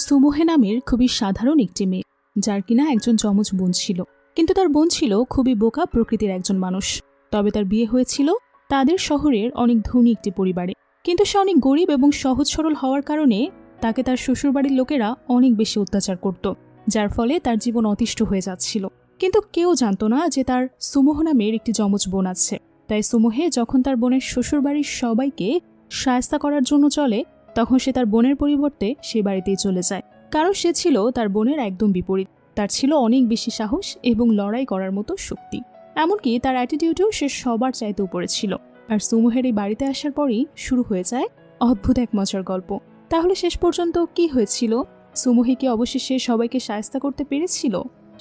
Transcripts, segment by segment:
সুমোহে নামের খুবই সাধারণ একটি মেয়ে, যার কিনা একজন যমজ বোন ছিল। কিন্তু তার বোন ছিল খুবই বোকা প্রকৃতির একজন মানুষ। তবে তার বিয়ে হয়েছিল তাদের শহরের অনেক ধনী একটি পরিবারে। কিন্তু সে অনেক গরিব এবং সহজ সরল হওয়ার কারণে তাকে তার শ্বশুরবাড়ির লোকেরা অনেক বেশি অত্যাচার করত, যার ফলে তার জীবন অতিষ্ঠ হয়ে যাচ্ছিল। কিন্তু কেউ জানতো না যে তার সুমোহ নামের একটি যমজ বোন আছে। তাই সুমোহে যখন তার বোনের শ্বশুরবাড়ির সবাইকে শায়েস্তা করার জন্য চলে, তখন সে তার বোনের পরিবর্তে সে বাড়িতেই চলে যায়। কারণ সে ছিল তার বোনের একদম বিপরীত। তার ছিল অনেক বেশি সাহস এবং লড়াই করার মতো শক্তি। এমনকি তার অ্যাটিটিউডও সে সবার চাইতে উপরে ছিল। আর সুমোহের এই বাড়িতে আসার পরই শুরু হয়ে যায় অদ্ভুত এক মজার গল্প। তাহলে শেষ পর্যন্ত কি হয়েছিল? সুমোহে কি অবশেষে সবাইকে শায়েস্তা করতে পেরেছিল?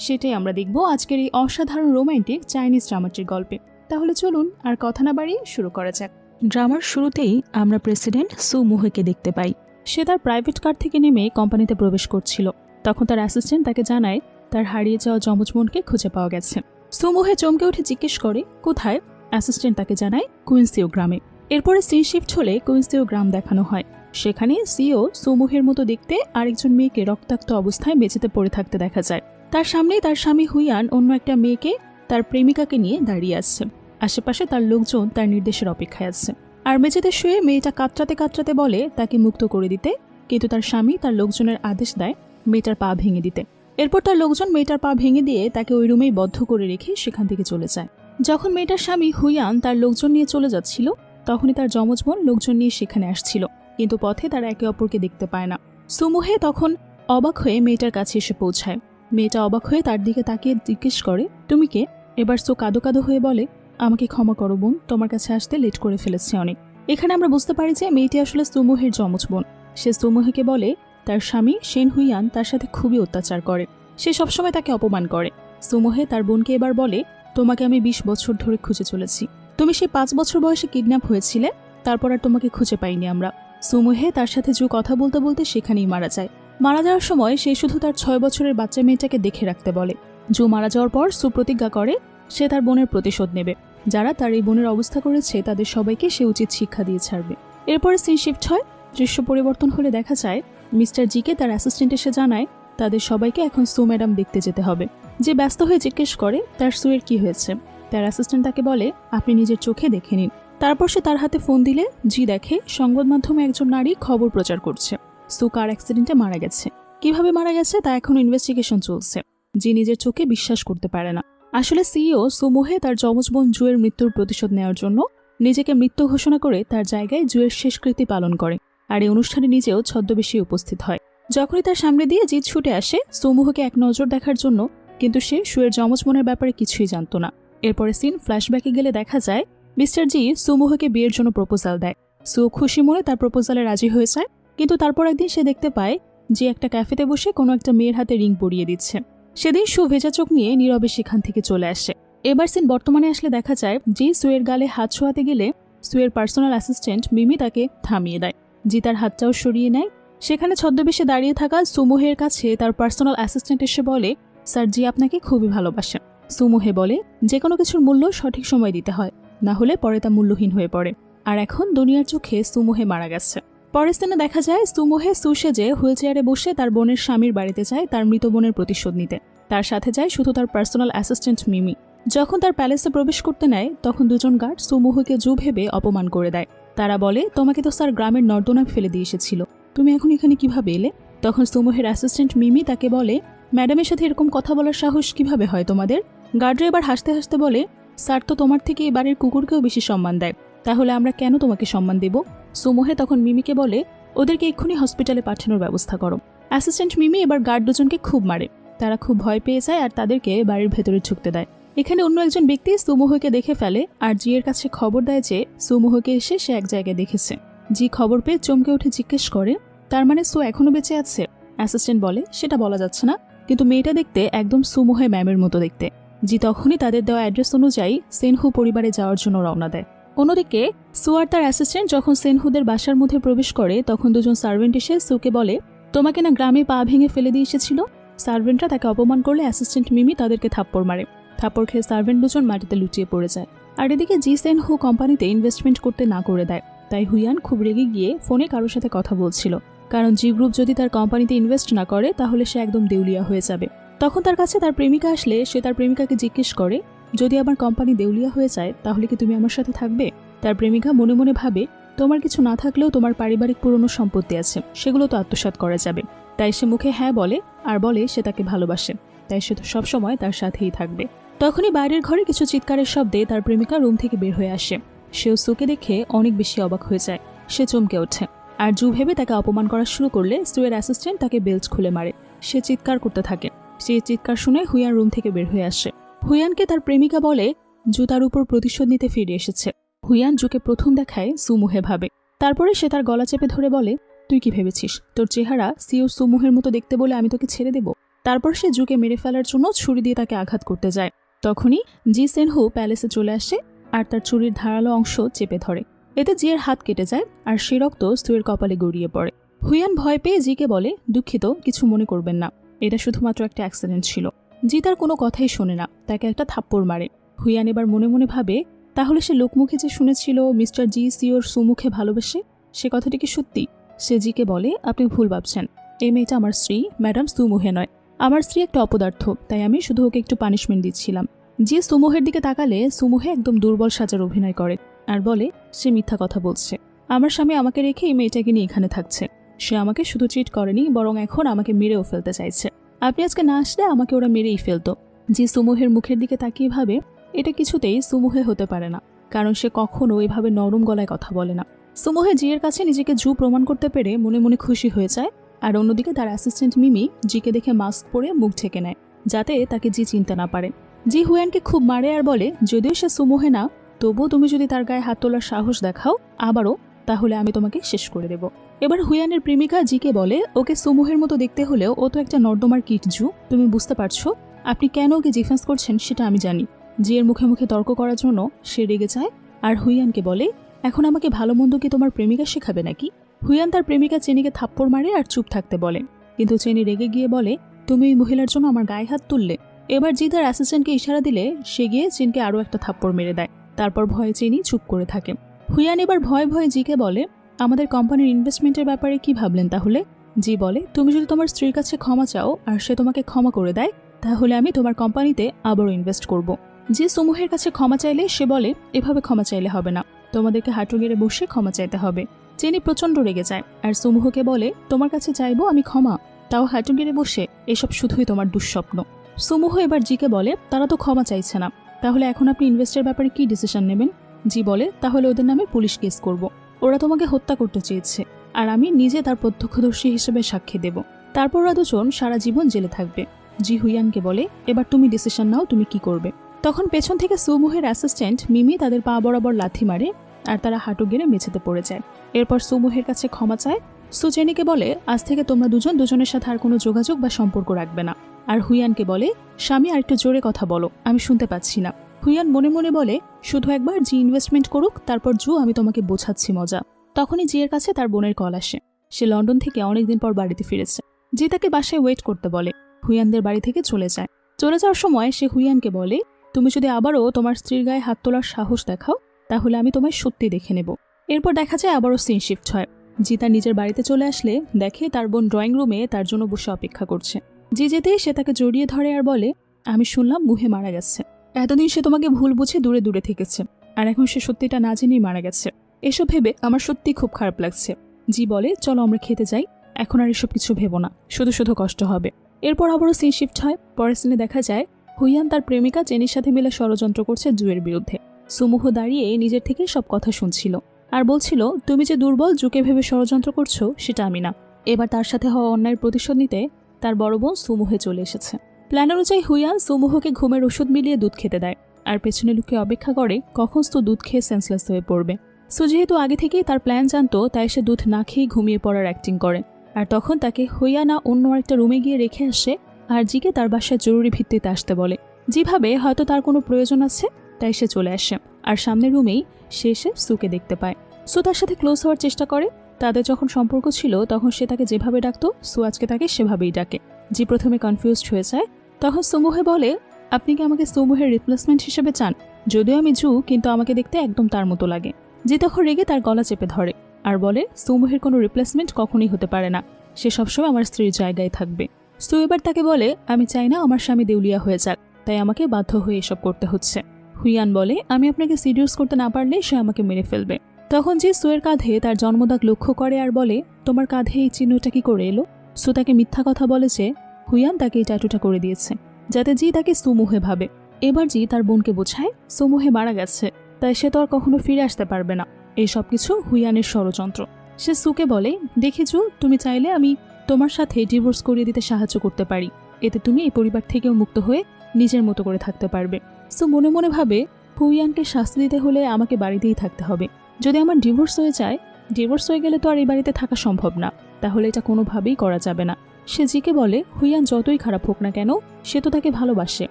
সেটাই আমরা দেখব আজকের এই অসাধারণ রোমান্টিক চাইনিজ ড্রামাটির গল্পে। তাহলে চলুন আর কথা না বাড়িয়ে শুরু করা যাক। ড্রামার শুরুতেই আমরা প্রেসিডেন্ট সুমোহেকে দেখতে পাই। সে তার প্রাইভেট কার থেকে নেমে কোম্পানিতে প্রবেশ করছিল। তখন তার অ্যাসিস্ট্যান্ট তাকে জানায় তার হারিয়ে যাওয়া যমজ বোনকে খুঁজে পাওয়া গেছে। সুমোহে চমকে উঠে জিজ্ঞেস করে কোথায়। অ্যাসিস্ট্যান্ট তাকে জানায় কুইন্সিও গ্রামে। এরপরে সিন শিফট হলে কুইন্সিও গ্রাম দেখানো হয়। সেখানে সিও সুমোহের মতো দেখতে আরেকজন মেয়েকে রক্তাক্ত অবস্থায় মেঝেতে পড়ে থাকতে দেখা যায়। তার সামনেই তার স্বামী হুইয়ান অন্য একটা মেয়েকে, তার প্রেমিকাকে নিয়ে দাঁড়িয়ে আসছে। আশেপাশে তার লোকজন তার নির্দেশের অপেক্ষায় আছে। আর মেঝেতে শুয়ে মেয়েটা কাতরাতে কাতরাতে বলে তাকে মুক্ত করে দিতে, কিন্তু তার স্বামী তার লোকজনের আদেশ দেয় মেয়েটার পা ভেঙে দিতে। এরপর তার লোকজন মেয়েটার পা ভেঙে দিয়ে তাকে ওই রুমেই বদ্ধ করে রেখে সেখান থেকে চলে যায়। যখন মেয়েটার স্বামী হুইয়ান তার লোকজন নিয়ে চলে যাচ্ছিল, তখনই তার যমজ বোন লোকজন নিয়ে সেখানে আসছিল। কিন্তু পথে তারা একে অপরকে দেখতে পায় না। সুমোহে তখন অবাক হয়ে মেয়েটার কাছে এসে পৌঁছায়। মেয়েটা অবাক হয়ে তার দিকে তাকিয়ে জিজ্ঞেস করে তুমি কে? এবার সো কাঁদো কাঁদো হয়ে বলে আমাকে ক্ষমা করো বোন, তোমার কাছে আসতে লেট করে ফেলেছে অনেক। এখানে আমরা বুঝতে পারি যে মেয়েটি আসলে সুমোহের যমজ বোন। সে সুমোহেকে বলে তার স্বামী শেন হুইয়ান তার সাথে খুবই অত্যাচার করে, সে সবসময় তাকে অপমান করে। সুমোহে তার বোনকে এবার বলে তোমাকে আমি 20 বছর ধরে খুঁজে চলেছি। তুমি সেই 5 বছর বয়সে কিডন্যাপ হয়েছিলে, তারপর আর তোমাকে খুঁজে পাইনি আমরা। সুমোহে তার সাথে জু কথা বলতে বলতে সেখানেই মারা যায়। মারা যাওয়ার সময় সে শুধু তার 6 বছরের বাচ্চা মেয়েটাকে দেখে রাখতে বলে। জু মারা যাওয়ার পর সুপ্রতিজ্ঞা করে সে তার বোনের প্রতিশোধ নেবে। যারা তার এই বোনের অবস্থা করেছে তাদের সবাইকে সে উচিত শিক্ষা দিয়ে ছাড়বে। এরপরে সিন শিফট হয়। দৃশ্য পরিবর্তন হলে দেখা যায় মিস্টার জিকে তার অ্যাসিস্ট্যান্ট এসে জানায় তাদের সবাইকে এখন সু ম্যাডাম দেখতে যেতে হবে। যে ব্যস্ত হয়ে জিজ্ঞেস করে তার সুয়ের কি হয়েছে। তার অ্যাসিস্ট্যান্ট তাকে বলে আপনি নিজের চোখে দেখে নিন। তারপর সে তার হাতে ফোন দিলে জি দেখে সংবাদ মাধ্যমে একজন নারী খবর প্রচার করছে সু কার অ্যাক্সিডেন্টে মারা গেছে। কিভাবে মারা গেছে তা এখন ইনভেস্টিগেশন চলছে। জি নিজের চোখে বিশ্বাস করতে পারে না। আসলে সিইও সুমোহে তার যমজ বোন জুয়ের মৃত্যুর প্রতিশোধ নেওয়ার জন্য নিজেকে মৃত্যু ঘোষণা করে তার জায়গায় জুয়ের শেষকৃতি পালন করে। আর এই অনুষ্ঠানে নিজেও ছদ্মবেশে উপস্থিত হয়। যখনই তার সামনে দিয়ে জিত ছুটে আসে সুমোহকে এক নজর দেখার জন্য, কিন্তু সে সুয়ের যমজ বোনের ব্যাপারে কিছুই জানত না। এরপরে সিন ফ্ল্যাশব্যাকে গেলে দেখা যায় মিস্টার জি সুমোহকে বিয়ের জন্য প্রপোজাল দেয়। সু খুশি মনে তার প্রপোজালে রাজি হয়ে যায়। কিন্তু তারপর একদিন সে দেখতে পায় যে একটা ক্যাফেতে বসে কোনো একটা মেয়ের হাতে রিং পরিয়ে দিচ্ছে। সেদিন সু ভেজা চোখ নিয়ে নীরবে সেখান থেকে চলে আসে। এবার সিন বর্তমানে আসলে দেখা যায় জি সুয়ের গালে হাত ছোঁয়াতে গেলে সুয়ের পার্সোনাল অ্যাসিস্ট্যান্ট মিমি তাকে থামিয়ে দেয়। জি তার হাতটাও সরিয়ে নেয়। সেখানে ছদ্মবেশে দাঁড়িয়ে থাকা সুমোহের কাছে তার পার্সোনাল অ্যাসিস্ট্যান্ট এসে বলে স্যার জি আপনাকে খুবই ভালোবাসেন। সুমোহে বলে যে কোনো কিছুর মূল্য সঠিক সময় দিতে হয়, না হলে পরে তা মূল্যহীন হয়ে পড়ে। আর এখন দুনিয়ার চোখে সুমোহে মারা গেছে। পরের স্থানে দেখা যায় সুমোহে সুসেজে হুইল চেয়ারে বসে তার বোনের স্বামীর বাড়িতে যায় তার মৃত বোনের প্রতিশোধ নিতে। তার সাথে যায় শুধু তার পার্সোনাল অ্যাসিস্ট্যান্ট মিমি। যখন তার প্যালেসে প্রবেশ করতে নেয় তখন দুজন গার্ড সুমোহকে জু ভেবে অপমান করে দেয়। তারা বলে তোমাকে তো স্যার গ্রামের নর্দনায় ফেলে দিয়ে এসেছিল, তুমি এখন এখানে কিভাবে এলে? তখন সুমোহের অ্যাসিস্ট্যান্ট মিমি তাকে বলে ম্যাডামের সাথে এরকম কথা বলার সাহস কিভাবে হয় তোমাদের? গার্ডরা এবার হাসতে হাসতে বলে স্যার তো তোমার থেকে এই বাড়ির কুকুরকেও বেশি সম্মান দেয়, তাহলে আমরা কেন তোমাকে সম্মান দেব? সুমোহে তখন মিমিকে বলে ওদেরকে এক্ষুনি হসপিটালে পাঠানোর ব্যবস্থা করো। অ্যাসিস্ট্যান্ট মিমি এবার গার্ড দুজনকে খুব মারে। তারা খুব ভয় পেয়ে যায় আর তাদেরকে বাড়ির ভেতরে ঢুকতে দেয়। এখানে অন্য একজন ব্যক্তি সুমোহকে দেখে ফেলে আর জি এর কাছে খবর দেয় যে সুমোহকে এসে সে এক জায়গায় দেখেছে। জি খবর পেয়ে চমকে উঠে জিজ্ঞেস করে তার মানে সু এখনো বেঁচে আছে? অ্যাসিস্ট্যান্ট বলে সেটা বলা যাচ্ছে না, কিন্তু মেয়েটা দেখতে একদম সুমোহে ম্যামের মতো দেখতে। জি তখনই তাদের দেওয়া অ্যাড্রেস অনুযায়ী সেনহু পরিবারে যাওয়ার জন্য রওনা দেয়। অন্যদিকে সু আর তার অ্যাসিস্ট্যান্ট যখন সেনহুদের বাসার মধ্যে প্রবেশ করে তখন দুজন সার্ভেন্ট এসে সুকে বলে তোমাকে না গ্রামে পা ভেঙে ফেলে দিয়ে এসেছিল। সার্ভেন্টরা তাকে অপমান করলে অ্যাসিস্ট্যান্ট মিমি তাদেরকে থাপ্পড় মারে। থাপ্পড় খেয়ে সার্ভেন্ট দুজন মাটিতে লুটিয়ে পড়ে যায়। আর এদিকে জি সেনহু কোম্পানিতে ইনভেস্টমেন্ট করতে না করে দেয়। তাই হুইয়ান খুব রেগে গিয়ে ফোনে কারোর সাথে কথা বলছিল। কারণ জি গ্রুপ যদি তার কোম্পানিতে ইনভেস্ট না করে তাহলে সে একদম দেউলিয়া হয়ে যাবে। তখন তার কাছে তার প্রেমিকা আসলে সে তার প্রেমিকাকে জিজ্ঞেস করে, যদি আমার কোম্পানি দেউলিয়া হয়ে যায় তাহলে কি তুমি আমার সাথে থাকবে? তার প্রেমিকা মনে মনে ভাবে, তোমার কিছু না থাকলেও তোমার পারিবারিক পুরনো সম্পত্তি আছে, সেগুলো তো আত্মসাৎ করা যাবে। তাই সে মুখে হ্যাঁ বলে আর বলে সে তাকে ভালোবাসে, তাই সে তো সবসময় তার সাথেই থাকবে। তখনই বাইরের ঘরে কিছু চিৎকারের শব্দে তার প্রেমিকা রুম থেকে বের হয়ে আসে। সেও সুকে দেখে অনেক বেশি অবাক হয়ে যায়। সে চমকে ওঠে আর জু ভেবে তাকে অপমান করা শুরু করলে সুয়ের অ্যাসিস্ট্যান্ট তাকে বেল্ট খুলে মারে। সে চিৎকার করতে থাকে। সেই চিৎকার শুনে হুয়ান রুম থেকে বের হয়ে আসে। হুয়ানকে তার প্রেমিকা বলে জু তার উপর প্রতিশোধ নিতে ফিরে এসেছে। হুয়ান জুকে প্রথম দেখায় সুমুহে ভাবে। তারপরে সে তার গলা চেপে ধরে বলে, তুই কি ভেবেছিস তোর চেহারা সিও সুমুহের মতো দেখতে বলে আমি তোকে ছেড়ে দেব? তারপর সে জুকে মেরে ফেলার জন্য ছুরি দিয়ে তাকে আঘাত করতে যায়। তখনই জি সেনহু প্যালেসে চলে আসে আর তার চুরির ধারালো অংশ চেপে ধরে। এতে জিয়ের হাত কেটে যায় আর সে রক্ত সুয়ের কপালে গড়িয়ে পড়ে। হুয়ান ভয় পেয়ে জিকে বলে, দুঃখিত, কিছু মনে করবেন না, এটা শুধুমাত্র একটা অ্যাক্সিডেন্ট ছিল। জি তার কোনো কথাই শোনে না, তাকে একটা থাপ্পড় মারে। হুয়ান এবার মনে মনে ভাবে, তাহলে সে লোকমুখে যে শুনেছিল মিস্টার জি সিওর সুমুখে ভালোবেসে, সে কথাটি কি সত্যি? সে জিকে বলে, আপনি ভুল ভাবছেন, এই মেয়েটা আমার স্ত্রী, ম্যাডাম সুমুহে নয়। আমার স্ত্রী একটা অপদার্থ, তাই আমি শুধু ওকে একটু পানিশমেন্ট দিচ্ছিলাম। জি সুমুহের দিকে তাকালে সুমুহে একদম দুর্বল সাজার অভিনয় করে আর বলে সে মিথ্যা কথা বলছে। আমার স্বামী আমাকে রেখে এই মেয়েটাকে নিয়ে এখানে থাকছে। সে আমাকে শুধু চিট করেনি, বরং এখন আমাকে মেরেও ফেলতে চাইছে। আপনি আজকে না আসলে আমাকে ওরা মেরেই ফেলতো। জি সুমুহের মুখের দিকে তাকিয়ে ভাবে, এটা কিছুতেই সুমুহে হতে পারে না, কারণ সে কখনো এভাবে নরম গলায় কথা বলে না। সুমুহে জিয়ের কাছে নিজেকে জু প্রমাণ করতে পেরে মনে মনে খুশি হয়ে যায়। আর অন্যদিকে তার অ্যাসিস্ট্যান্ট মিমি জিকে দেখে মাস্ক পরে মুখ ঢেকে নেয়, যাতে তাকে জি চিনতে না পারে। জি হুয়ানকে খুব মারে আর বলে, যদিও সে সুমুহে না, তবুও তুমি যদি তার গায়ে হাত তোলার সাহস দেখাও আবারও, তাহলে আমি তোমাকে শেষ করে দেব। এবার হুয়ানের প্রেমিকা জিকে বলে, ওকে সুমুহের মতো দেখতে হলেও ও তো একটা নর্দমার কিট জু, তুমি বুঝতে পারছো? আপনি কেন ওকে ডিফেন্স করছেন সেটা আমি জানি। জিয়ের মুখে মুখে তর্ক করার জন্য সে রেগে যায় আর হুয়ানকে বলে, এখন আমাকে ভালো মন্দ কি তোমার প্রেমিকা শেখাবে নাকি? হুয়ান তার প্রেমিকা চেনিকে থাপ্পড় মারে আর চুপ থাকতে বলে, কিন্তু চেনি রেগে গিয়ে বলে, তুমি এই মহিলার জন্য আমার গায়ে হাত তুললে। এবার জি তার অ্যাসিস্ট্যান্টকে ইশারা দিলে সে গিয়ে চিনকে আরও একটা থাপ্পড় মেরে দেয়। তারপর ভয়ে চেনি চুপ করে থাকে। হুয়ান এবার ভয়ে ভয়ে জিকে বলে, আমাদের কোম্পানির ইনভেস্টমেন্টের ব্যাপারে কি ভাবলেন তাহলে? জি বলে, তুমি যদি তোমার স্ত্রীর কাছে ক্ষমা চাও আর সে তোমাকে ক্ষমা করে দেয়, তাহলে আমি তোমার কোম্পানিতে আবারও ইনভেস্ট করব। জি সুমুহের কাছে ক্ষমা চাইলে সে বলে, এভাবে ক্ষমা চাইলে হবে না, তোমাদেরকে হাঁটু গেড়ে বসে ক্ষমা চাইতে হবে। চেনি প্রচণ্ড রেগে যায় আর সুমুহকে বলে, তোমার কাছে চাইবো আমি ক্ষমা, তাও হাঁটু গেড়ে বসে? এসব শুধুই তোমার দুঃস্বপ্ন। সুমুহ এবার জিকে বলে, তারা তো ক্ষমা চাইছে না, তাহলে এখন আপনি ইনভেস্টের ব্যাপারে কি ডিসিশন নেবেন? জি বলে, তাহলে ওদের নামে পুলিশ কেস করব। ওরা তোমাকে হত্যা করতে চেয়েছে আর আমি নিজে তার প্রত্যক্ষদর্শী হিসেবে সাক্ষী দেব। তারপর ওরা দুজন সারা জীবন জেলে থাকবে। জি হুয়ানকে বলে, এবার তুমি ডিসিশন নাও, তুমি কি করবে? তখন পেছন থেকে সুমুহের অ্যাসিস্ট্যান্ট মিমি তাদের পা বরাবর লাথি মারে আর তারা হাঁটু গেড়ে মেঝেতে পড়ে যায়। এরপর সুমুহের কাছে ক্ষমা চায়। সুচেনিকে বলে, আজ থেকে তোমরা দুজন দুজনের সাথে আর কোনো যোগাযোগ বা সম্পর্ক রাখবে না। আর হুয়ানকে বলে, স্বামী আর একটু জোরে কথা বলো, আমি শুনতে পাচ্ছি না। হুয়ান মনে মনে বলে, শুধু একবার জি ইনভেস্টমেন্ট করুক, তারপর জু আমি তোমাকে বোঝাচ্ছি মজা। তখনই জিয়ের কাছে তার বোনের কল আসে। সে লন্ডন থেকে অনেকদিন পর বাড়িতে ফিরেছে। জি তাকে বাসায় ওয়েট করতে বলে। হুয়ানদের বাড়ি থেকে চলে যায়। চলে যাওয়ার সময় সে হুয়ানকে বলে, তুমি যদি আবারও তোমার স্ত্রীর গায়ে হাত তোলার সাহস দেখাও, তাহলে আমি তোমায় সত্যি দেখে নেব। এরপর দেখা যায় আবারও সিন শিফট হয়। জি তার নিজের বাড়িতে চলে আসলে দেখে তার বোন ড্রয়িং রুমে তার জন্য বসে অপেক্ষা করছে। জি যেতেই সে তাকে জড়িয়ে ধরে আর বলে, আমি শুনলাম মুহে মারা গেছে। এতদিন সে তোমাকে ভুল বুঝে দূরে দূরে থেকেছে, আর এখন সে সত্যিটা না জেনেই মারা গেছে। এসব ভেবে আমার সত্যি খুব খারাপ লাগছে। জি বলে, চলো আমরা খেতে যাই, এখন আর এসব কিছু ভেবো না, শুধু শুধু কষ্ট হবে। এরপর আবারও সিন শিফট হয়। পরের সিনে দেখা যায় হুয়ান তার প্রেমিকা চেনির সাথে মিলে ষড়যন্ত্র করছে জুয়ের বিরুদ্ধে। সুমুহ দাঁড়িয়ে নিজের থেকে সব কথা শুনছিল আর বলছিল, তুমি যে দুর্বল জুকে ভেবে ষড়যন্ত্র করছো সেটা আমি না। এবার তার সাথে হওয়া অন্যায়ের প্রতিশোধ নিতে তার বড় বোন সুমুহে চলে এসেছে। প্ল্যান অনুযায়ী হুয়ান সুমুহকে ঘুমের ওষুধ মিলিয়ে দুধ খেতে দেয় আর পেছনে লুকিয়ে অপেক্ষা করে কখন সু দুধ খেয়ে সেন্সলেস হয়ে পড়বে। সু যেহেতু আগে থেকেই তার প্ল্যান জানতো, তাই সে দুধ না খেয়ে ঘুমিয়ে পড়ার অ্যাক্টিং করে। আর তখন তাকে হুয়ানা অন্য একটা রুমে গিয়ে রেখে আসে আর জিকে তার বাসায় জরুরি ভিত্তিতে আসতে বলে। যেভাবে হয়তো তার কোনো প্রয়োজন আছে, তাই সে চলে আসে আর সামনের রুমেই সে এসে সুকে দেখতে পায়। সু তার সাথে ক্লোজ হওয়ার চেষ্টা করে। তাদের যখন সম্পর্ক ছিল তখন সে তাকে যেভাবে ডাকতো, সু আজকে তাকে সেভাবেই ডাকে। জি প্রথমে কনফিউজড হয়ে যায়। তখন সুমুহে বলে, আপনি কি আমাকে সুমুহের রিপ্লেসমেন্ট হিসেবে চান? যদিও আমি জু, কিন্তু আমাকে দেখতে একদম তার মতো লাগে। জি তখন রেগে তার গলা চেপে ধরে। আর বলে সুমুহের কোনো রিপ্লেসমেন্ট কখনোই হতে পারে না, সে সবসময় আমার স্ত্রীর জায়গায় থাকবে। সু এবার তাকে বলে আমি চাই না আমার স্বামী দেউলিয়া হয়ে যাক, তাই আমাকে বাধ্য হয়ে এসব করতে হচ্ছে। হুইয়ান বলে আমি আপনাকে সিডিউস করতে না পারলে সে আমাকে মেরে ফেলবে। তখন জি সুয়ের কাঁধে তার জন্মদাগ লক্ষ্য করে আর বলে তোমার কাঁধে এই চিহ্নটা কি করে এলো? সু তাকে মিথ্যা কথা বলে যে হুইয়ান তাকে এই ট্যাটুটা করে দিয়েছে, যাতে জি তাকে সুমুহে ভাবে। এবার জি তার বোনকে বোঝায় সুমুহে মারা গেছে, তাই সে তো আর কখনো ফিরে আসতে পারবে না। এই সব কিছু হুইয়ানের ষড়যন্ত্র। সে সুকে বলে দেখেছো, তুমি চাইলে আমি তোমার সাথে ডিভোর্স করিয়ে দিতে সাহায্য করতে পারি, এতে তুমি এই পরিবার থেকেও মুক্ত হয়ে নিজের মতো করে থাকতে পারবে। সো মনে মনে ভাবে হুইয়ানকে শাস্তি দিতে হলে আমাকে বাড়িতেই থাকতে হবে। যদি আমার ডিভোর্স হয়ে যায়, ডিভোর্স হয়ে গেলে তো আর এই বাড়িতে থাকা সম্ভব না, তাহলে এটা কোনোভাবেই করা যাবে না। সে জিকে বলে হুইয়ান যতই খারাপ হোক না কেন সে তো তাকে ভালোবাসে,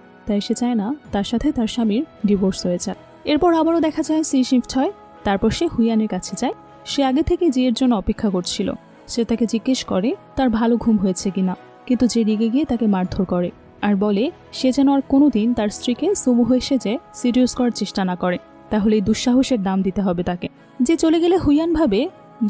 তাই সে চায় না তার সাথে তার স্বামীর ডিভোর্স হয়ে যায়। এরপর আবারও দেখা যায় সি শিফট হয়। তারপর সে হুইয়ানের কাছে যায়। সে আগে থেকে জিয়ের জন্য অপেক্ষা করছিল। সে তাকে জিজ্ঞেস করে তার ভালো ঘুম হয়েছে কিনা, কিন্তু যে রেগে গিয়ে তাকে মারধর করে আর বলে সে যেন আর কোনোদিন তার স্ত্রীকে সুমুহ সেজে সিডিউস করার চেষ্টা না করে, তাহলে এই দুঃসাহসের দাম দিতে হবে তাকে। যে চলে গেলে হুইয়ান ভাবে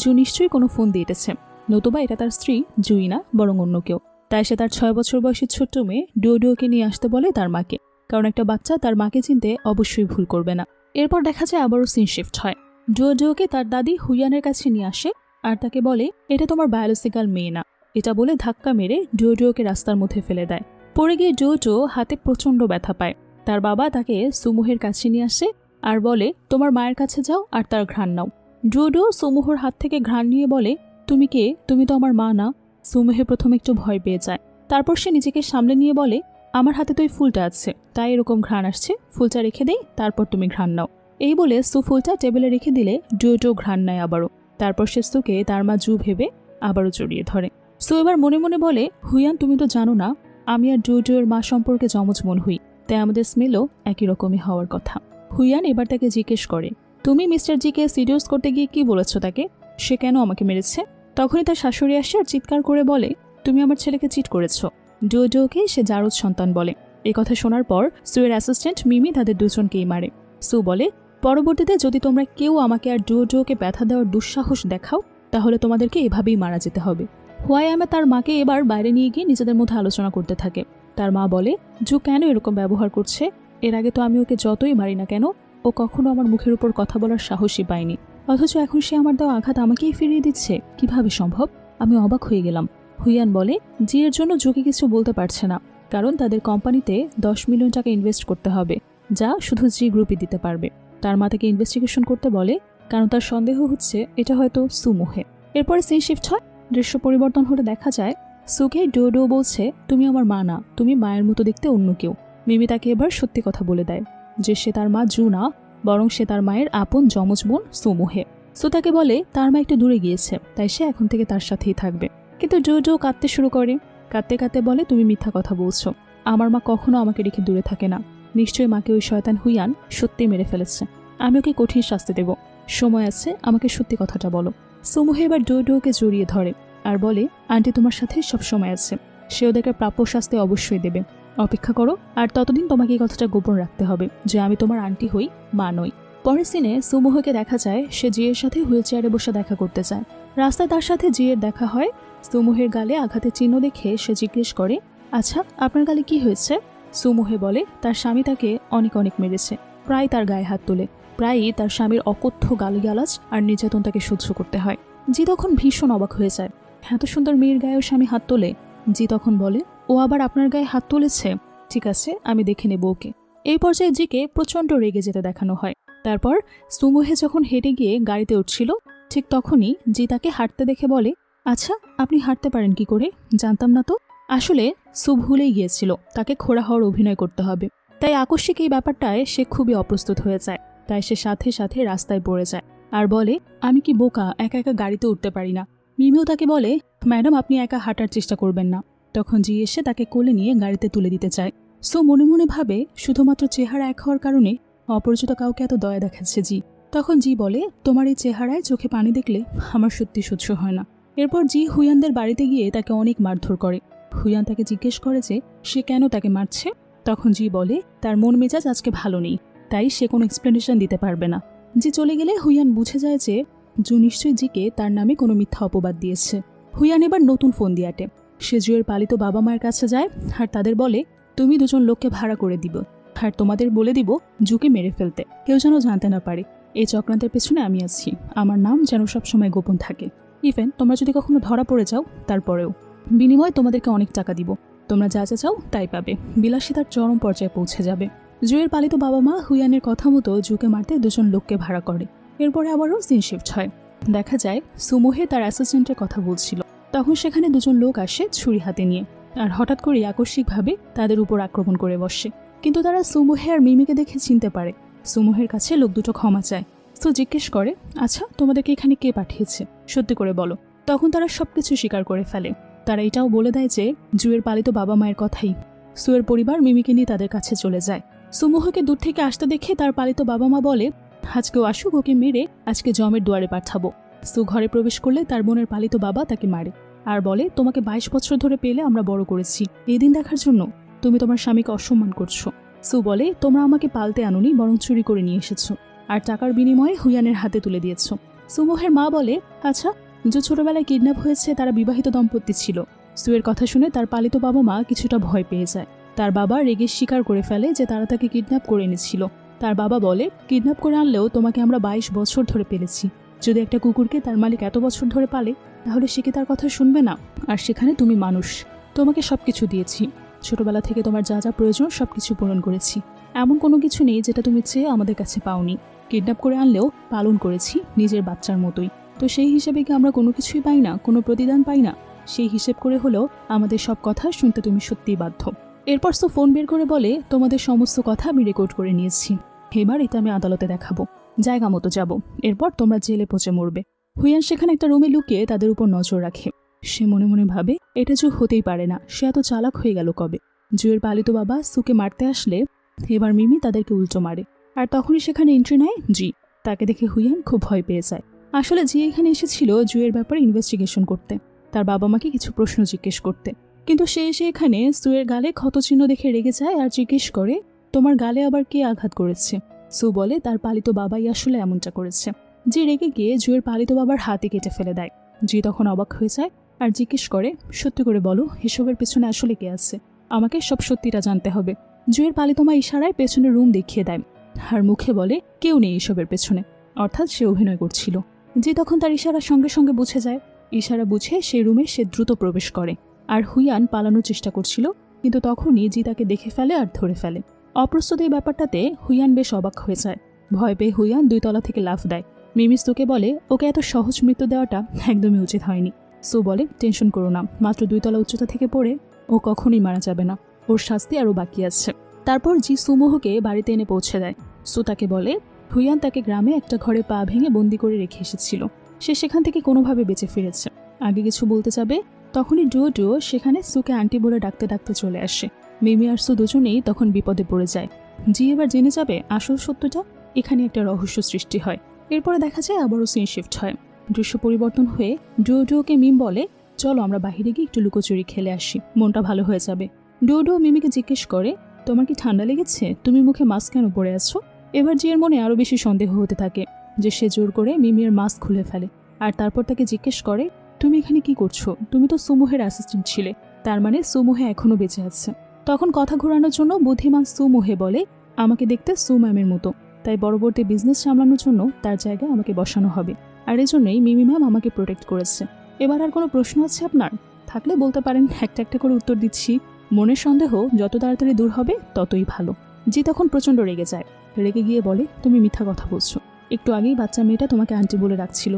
জু নিশ্চয়ই কোনো ফোন দিয়েছে, নতুবা এটা তার স্ত্রী জুই না বরং অন্য কেউ। তাই সে তার 6 বছর বয়সী ছোট্ট মেয়ে ডুয়োডুয়োকে নিয়ে আসতে বলে তার মাকে, কারণ একটা বাচ্চা তার মাকে চিনতে অবশ্যই ভুল করবে না। এরপর দেখা যায় আবারও সিন শিফট হয়। ডুয়োডুয়োকে তার দাদি হুইয়ানের কাছে নিয়ে আসে আর তাকে বলে এটা তোমার বায়োলজিক্যাল মেয়ে না। এটা বলে ধাক্কা মেরে ডুয়োডুয়োকে রাস্তার মধ্যে ফেলে দেয়। পড়ে গিয়ে ডুয়োডুয়ো হাতে প্রচণ্ড ব্যথা পায়। তার বাবা তাকে সুমুহের কাছে নিয়ে আসে আর বলে তোমার মায়ের কাছে যাও আর তার ঘ্রাণ নাও। ডুয়োডুয়ো সুমুহর হাত থেকে ঘ্রাণ নিয়ে বলে তুমি কে? তুমি তো আমার মা না। সুমুহে প্রথমে একটু ভয় পেয়ে যায়, তারপর সে নিজেকে সামলে নিয়ে বলে আমার হাতে তো এই ফুলটা আছে, তাই এরকম ঘ্রাণ আসছে, ফুলটা রেখে দেই, তারপর তুমি ঘ্রাণ নাও। এই বলে সু ফুলটা টেবিলে রেখে দিলে ডুয়োডুয়ো ঘ্রাণ নেয় আবারও। তারপর সে সুকে তার মা জু ভেবে আবারও জড়িয়ে ধরে। সু এবার মনে মনে বলে হুইয়ান তুমি তো জানো না আমি আর ডুয়োডুয়োর মা সম্পর্কে যমজ বোন হই, তাই আমাদের স্মেলও একই রকমই হওয়ার কথা। হুইয়ান এবার তাকে জিজ্ঞেস করে তুমি মিস্টার জিকে সিডিউস করতে গিয়ে কি বলেছ তাকে? সে কেন আমাকে মেরেছে? তখনই তার শাশুড়ি আসে আর চিৎকার করে বলে তুমি আমার ছেলেকে চিট করেছ। ডুয়োডুয়োকে সে জারজ সন্তান বলে। এই কথা শোনার পর সুয়ের অ্যাসিস্ট্যান্ট মিমি তাদের দুজনকেই মারে। সু বলে পরবর্তীতে যদি তোমরা কেউ আমাকে আর ডুয়োডুয়োকে ব্যথা দেওয়ার দুঃসাহস দেখাও তাহলে তোমাদেরকে এভাবেই মারা যেতে হবে। হুয়াইয়ামে তার মাকে এবার বাইরে নিয়ে গিয়ে নিজেদের মধ্যে আলোচনা করতে থাকে। তার মা বলে জু কেন এরকম ব্যবহার করছে? এর আগে তো আমি ওকে যতই মারি না কেন ও কখনো আমার মুখের উপর কথা বলার সাহসই পায়নি, অথচ এখন সে আমার দেওয়া আঘাত আমাকেই ফিরিয়ে দিচ্ছে, কিভাবে সম্ভব? আমি অবাক হয়ে গেলাম। হুইয়ান বলে জিয়ের জন্য জুকে কিছু বলতে পারছে না, কারণ তাদের কোম্পানিতে 10 মিলিয়ন টাকা ইনভেস্ট করতে হবে, যা শুধু জি গ্রুপই দিতে পারবে। তার মা তাকে ইনভেস্টিগেশন করতে বলে, কারণ তার সন্দেহ হচ্ছে এটা হয়তো সুমুহে। এরপরে সিন শিফট হয়। দৃশ্য পরিবর্তন হলে দেখা যায় সুকে ডুয়োডুয়ো বলছে তুমি আমার মা না, তুমি মায়ের মতো দেখতে অন্য কেউ। মিমি তাকে এবার সত্যি কথা বলে দেয় যে সে তার মা জু না, বরং সে তার মায়ের আপন যমজ বোন সুমুহে। সু তাকে বলে তার মা একটু দূরে গিয়েছে, তাই সে এখন থেকে তার সাথেই থাকবে। কিন্তু ডুয়োডুয়ো কাঁদতে শুরু করে। কাঁদতে কাঁদতে বলে তুমি মিথ্যা কথা বলছো, আমার মা কখনো আমাকে রেখে দূরে থাকে না। নিশ্চয়ই মাকে ওই শয়তান হুইয়ান সত্যি মেরে ফেলেছে। আমি ওকে কঠিন শাস্তি দেব, সময় আছে, আমাকে সত্যি কথাটা বলো। সুমুহে এবার ডুয়োডুয়োকে জড়িয়ে ধরে আর বলে আন্টি তোমার সাথে সব সময় আছে, সে ওদেরকে প্রাপ্য শাস্তি অবশ্যই দেবে। অপেক্ষা করো, আর ততদিন তোমাকে এই কথাটা গোপন রাখতে হবে যে আমি তোমার আন্টি হই, মা নই। পরের সিনে সুমুহকে দেখা যায় সে জিয়ের সাথে হুইল চেয়ারে বসে দেখা করতে চায়। রাস্তায় তার সাথে জিয়ের দেখা হয়। সুমুহের গালে আঘাতের চিহ্ন দেখে সে জিজ্ঞেস করে আচ্ছা আপনার গালে কি হয়েছে? সুমুহে বলে তার স্বামী তাকে অনেক অনেক মেরেছে, প্রায় তার গায়ে হাত তোলে, প্রায়ই তার স্বামীর অকথ্য গালিগালাজ আর নির্যাতন তাকে সহ্য করতে হয়। জি তখন ভীষণ অবাক হয়ে যায়, এত সুন্দর মেয়ের গায়েও স্বামী হাত তোলে? জি তখন বলে ও আবার আপনার গায়ে হাত তুলেছে, ঠিক আছে আমি দেখে নেব ওকে। এই পর্যায়ে জিকে প্রচণ্ড রেগে যেতে দেখানো হয়। তারপর সুমুহে যখন হেঁটে গিয়ে গাড়িতে উঠছিল ঠিক তখনই জি তাকে হাঁটতে দেখে বলে আচ্ছা আপনি হাঁটতে পারেন কি করে? জানতাম না তো। আসলে সু ভুলেই গিয়েছিল তাকে খোঁড়া হওয়ার অভিনয় করতে হবে, তাই আকস্মিক এই ব্যাপারটায় সে খুবই অপ্রস্তুত হয়ে যায়। তাই সে সাথে সাথে রাস্তায় পড়ে যায় আর বলে আমি কি বোকা, একা একা গাড়িতে উঠতে পারি না। মিমিও তাকে বলে ম্যাডাম আপনি একা হাঁটার চেষ্টা করবেন না। তখন জি এসে তাকে কোলে নিয়ে গাড়িতে তুলে দিতে চায়। সো মনে মনে ভাবে শুধুমাত্র চেহারা এক হওয়ার কারণে অপরিচিত কাউকে এত দয়া দেখাচ্ছে জি। তখন জি বলে তোমার এই চেহারায় চোখে পানি দেখলে আমার সত্যি সহ্য হয় না। এরপর জি হুইয়ানদের বাড়িতে গিয়ে তাকে অনেক মারধর করে। হুইয়ান তাকে জিজ্ঞেস করে যে সে কেন তাকে মারছে। তখন জি বলে তার মন মেজাজ আজকে ভালো নেই, তাই সে কোনো এক্সপ্লেনেশন দিতে পারবে না। জি চলে গেলে হুইয়ান বুঝে যায় যে জু নিশ্চয়ই জিকে তার নামে কোনো মিথ্যা অপবাদ দিয়েছে। হুইয়ান এবার নতুন ফোন দিয়ে আটে। সে জুয়ের পালিত বাবা মায়ের কাছে যায় আর তাদের বলে, তুমি দুজন লোককে ভাড়া করে দিব আর তোমাদের বলে দিব জুকে মেরে ফেলতে, কেউ যেন জানতে না পারে। এই চক্রান্তের পেছনে আমি আছি, আমার নাম যেন সবসময় গোপন থাকে। ইভেন তোমরা যদি কখনো ধরা পড়ে যাও তারপরেও বিনিময়ে তোমাদেরকে অনেক টাকা দিব, তোমরা যা যা চাও তাই পাবে। বিলাসিতার চরম পর্যায়ে পৌঁছে যাবে। জুয়ের পালিত বাবা মা হুইয়ানের কথা মতো জুকে মারতে দুজন লোককে ভাড়া করে। এরপরে আবারও সিন শিফট হয়। দেখা যায় সুমোহে তার অ্যাসিস্ট্যান্টের কথা বলছিল। তখন সেখানে দুজন লোক আসে ছুরি হাতে নিয়ে আর হঠাৎ করে আকস্মিকভাবে তাদের উপর আক্রমণ করে বসে। কিন্তু তারা সুমোহে আর মিমিকে দেখে চিনতে পারে। সুমোহের কাছে লোক দুটো ক্ষমা চায়। সো জিজ্ঞেস করে, আচ্ছা তোমাদেরকে এখানে কে পাঠিয়েছে, সত্যি করে বলো। তখন তারা সবকিছু স্বীকার করে ফেলে। তারা এটাও বলে দেয় যে জুয়ের পালিত বাবা মায়ের কথাই। সুয়ের পরিবার মিমিকে নিয়ে তাদের কাছে চলে যায়। সুমোহকে দূর থেকে আসতে দেখে তার পালিত বাবা মা বলে, আজকেও আসুক, ওকে মেরে আজকে জমের দুয়ারে পাঠাবো। সু ঘরে প্রবেশ করলে তার বোনের পালিত বাবা তাকে মারে আর বলে, তোমাকে 22 বছর ধরে পেলে আমরা বড় করেছি, এই দিন দেখার জন্য তুমি তোমার স্বামীকে অসম্মান করছো। সু বলে, তোমরা আমাকে পালতে আনুনি, বরং চুরি করে নিয়ে এসেছো আর টাকার বিনিময়ে হুইয়ানের হাতে তুলে দিয়েছ। সুমোহের মা বলে, আচ্ছা যে ছোটবেলায় কিডন্যাপ হয়েছে তারা বিবাহিত দম্পতি ছিল। সুয়ের কথা শুনে তার পালিত বাবা মা কিছুটা ভয় পেয়ে যায়। তার বাবা রেগে স্বীকার করে ফেলে যে তারা তাকে কিডন্যাপ করে এনেছিল। তার বাবা বলে, কিডন্যাপ করে আনলেও তোমাকে আমরা 22 বছর ধরে পেলেছি। যদি একটা কুকুরকে তার মালিক এত বছর ধরে পালে তাহলে সে কি তার কথা শুনবে না? আর সেখানে তুমি মানুষ, তোমাকে সবকিছু দিয়েছি, ছোটবেলা থেকে তোমার যা যা প্রয়োজন সবকিছু পূরণ করেছি। এমন কোনো কিছু নেই যেটা তুমি চেয়ে আমাদের কাছে পাওনি। কিডন্যাপ করে আনলেও পালন করেছি নিজের বাচ্চার মতোই। তো সেই হিসেবে কি আমরা কোনো কিছুই পাই না, কোনো প্রতিদান পাই না? সেই হিসেব করে হলেও আমাদের সব কথা শুনতে তুমি সত্যিই বাধ্য। এরপর সো ফোন বের করে বলে, তোমাদের সমস্ত কথা আমি রেকর্ড করে নিয়েছি, এবার এটা আমি আদালতে দেখাবো, জায়গা মতো যাব, এরপর তোমরা জেলে পচে মরবে। হুইয়ান সেখানে একটা রুমে লুকিয়ে তাদের উপর নজর রাখে। সে মনে মনে ভাবে, এটা জু হতেই পারে না, সে এত চালাক হয়ে গেল কবে? জুয়ের পালিত বাবা সুকে মারতে আসলে এবার মিমি তাদেরকে উল্টো মারে। আর তখনই সেখানে এন্ট্রি নেয় জি। তাকে দেখে হুইয়ান খুব ভয় পেয়ে যায়। আসলে জি এখানে এসেছিল জুয়ের ব্যাপারে ইনভেস্টিগেশন করতে, তার বাবা মাকে কিছু প্রশ্ন জিজ্ঞেস করতে। কিন্তু সে এসে এখানে সুয়ের গালে ক্ষতচিহ্ন দেখে রেগে যায় আর জিজ্ঞেস করে, তোমার গালে আবার কে আঘাত করেছে? সু বলে তার পালিত বাবাই আসলে এমনটা করেছে। জি রেগে গিয়ে জুয়ের পালিত বাবার হাতে কেটে ফেলে দেয়। জি তখন অবাক হয়ে যায় আর জিজ্ঞেস করে, সত্যি করে বলো এসবের পেছনে আসলে কে আছে, আমাকে সব সত্যিটা জানতে হবে। জুয়ের পালিত মা ইশারায় পেছনের রুম দেখিয়ে দেয় আর মুখে বলে, কেউ নেই এসবের পেছনে, অর্থাৎ সে অভিনয় করছিল। জি তখন তার ইশারার সঙ্গে সঙ্গে বুঝে যায়। ইশারা বুঝে সেই রুমে সে দ্রুত প্রবেশ করে আর হুইয়ান পালানোর চেষ্টা করছিল, কিন্তু তখনই জি তাকে দেখে ফেলে আর ধরে ফেলে। অপ্রস্তুত এই ব্যাপারটাতে হুইয়ান বেশ অবাক হয়ে যায়। ভয় পেয়ে হুইয়ান 2 তলা থেকে লাফ দেয়। মিমি সুকে বলে, ওকে এত সহজ মৃত্যু দেওয়াটা একদমই উচিত হয়নি। সু বলে, টেনশন করো না, মাত্র 2 তলা উচ্চতা থেকে পড়ে ও কখনোই মারা যাবে না, ওর শাস্তি আরও বাকি আছে। তারপর জি সুমোহকে বাড়িতে এনে পৌঁছে দেয়। সু তাকে বলে, হুইয়ান তাকে গ্রামে একটা ঘরে পা ভেঙে বন্দি করে রেখে এসেছিল, সে সেখান থেকে কোনোভাবে বেঁচে ফিরেছে। আগে কিছু বলতে যাবে তখনই ডুও সেখানে সুকে আন্টি বলে ডাকতে ডাকতে চলে আসে। মিমি আর সু দুজনেই তখন বিপদে পড়ে যায়। জি এবার জেনে যাবে আসল সত্যটা। এখানে একটা রহস্য সৃষ্টি হয়। এরপরে দেখা যায় আবারও সিন শিফট হয়। দৃশ্য পরিবর্তন হয়ে ডুওকে মিম বলে, চলো আমরা বাহিরে গিয়ে একটু লুকোচুরি খেলে আসি, মনটা ভালো হয়ে যাবে। ডুও মিমিকে জিজ্ঞেস করে, তোমার কি ঠান্ডা লেগেছে, তুমি মুখে মাস্ক কেন পরে আছো? এবার জিয়ের মনে আরও বেশি সন্দেহ হতে থাকে যে সে জোর করে মিমির মাস্ক খুলে ফেলে আর তারপর তাকে জিজ্ঞেস করে, তুমি এখানে কি করছো? তুমি তো সুমোহের অ্যাসিস্ট্যান্ট ছিলে, তার মানে সুমোহে এখনো বেঁচে আছে। তখন কথা ঘোরানোর জন্য বুদ্ধিমান সুমোহে বলে, আমাকে দেখতে সু ম্যামের মতো, তাই পরবর্তী বিজনেস সামলানোর জন্য তার জায়গায় আমাকে বসানো হবে, আর এজন্যই মিমি ম্যাম আমাকে প্রোটেক্ট করেছে। এবার আর কোনো প্রশ্ন আছে আপনার? থাকলে বলতে পারেন, একটা একটা করে উত্তর দিচ্ছি। মনের সন্দেহ যত তাড়াতাড়ি দূর হবে ততই ভালো। জি তখন প্রচণ্ড রেগে যায়। রেগে গিয়ে বলে, তুমি মিথ্যা কথা বলছো, একটু আগেই বাচ্চা মেয়েটা তোমাকে আন্টি বলে ডাকছিল।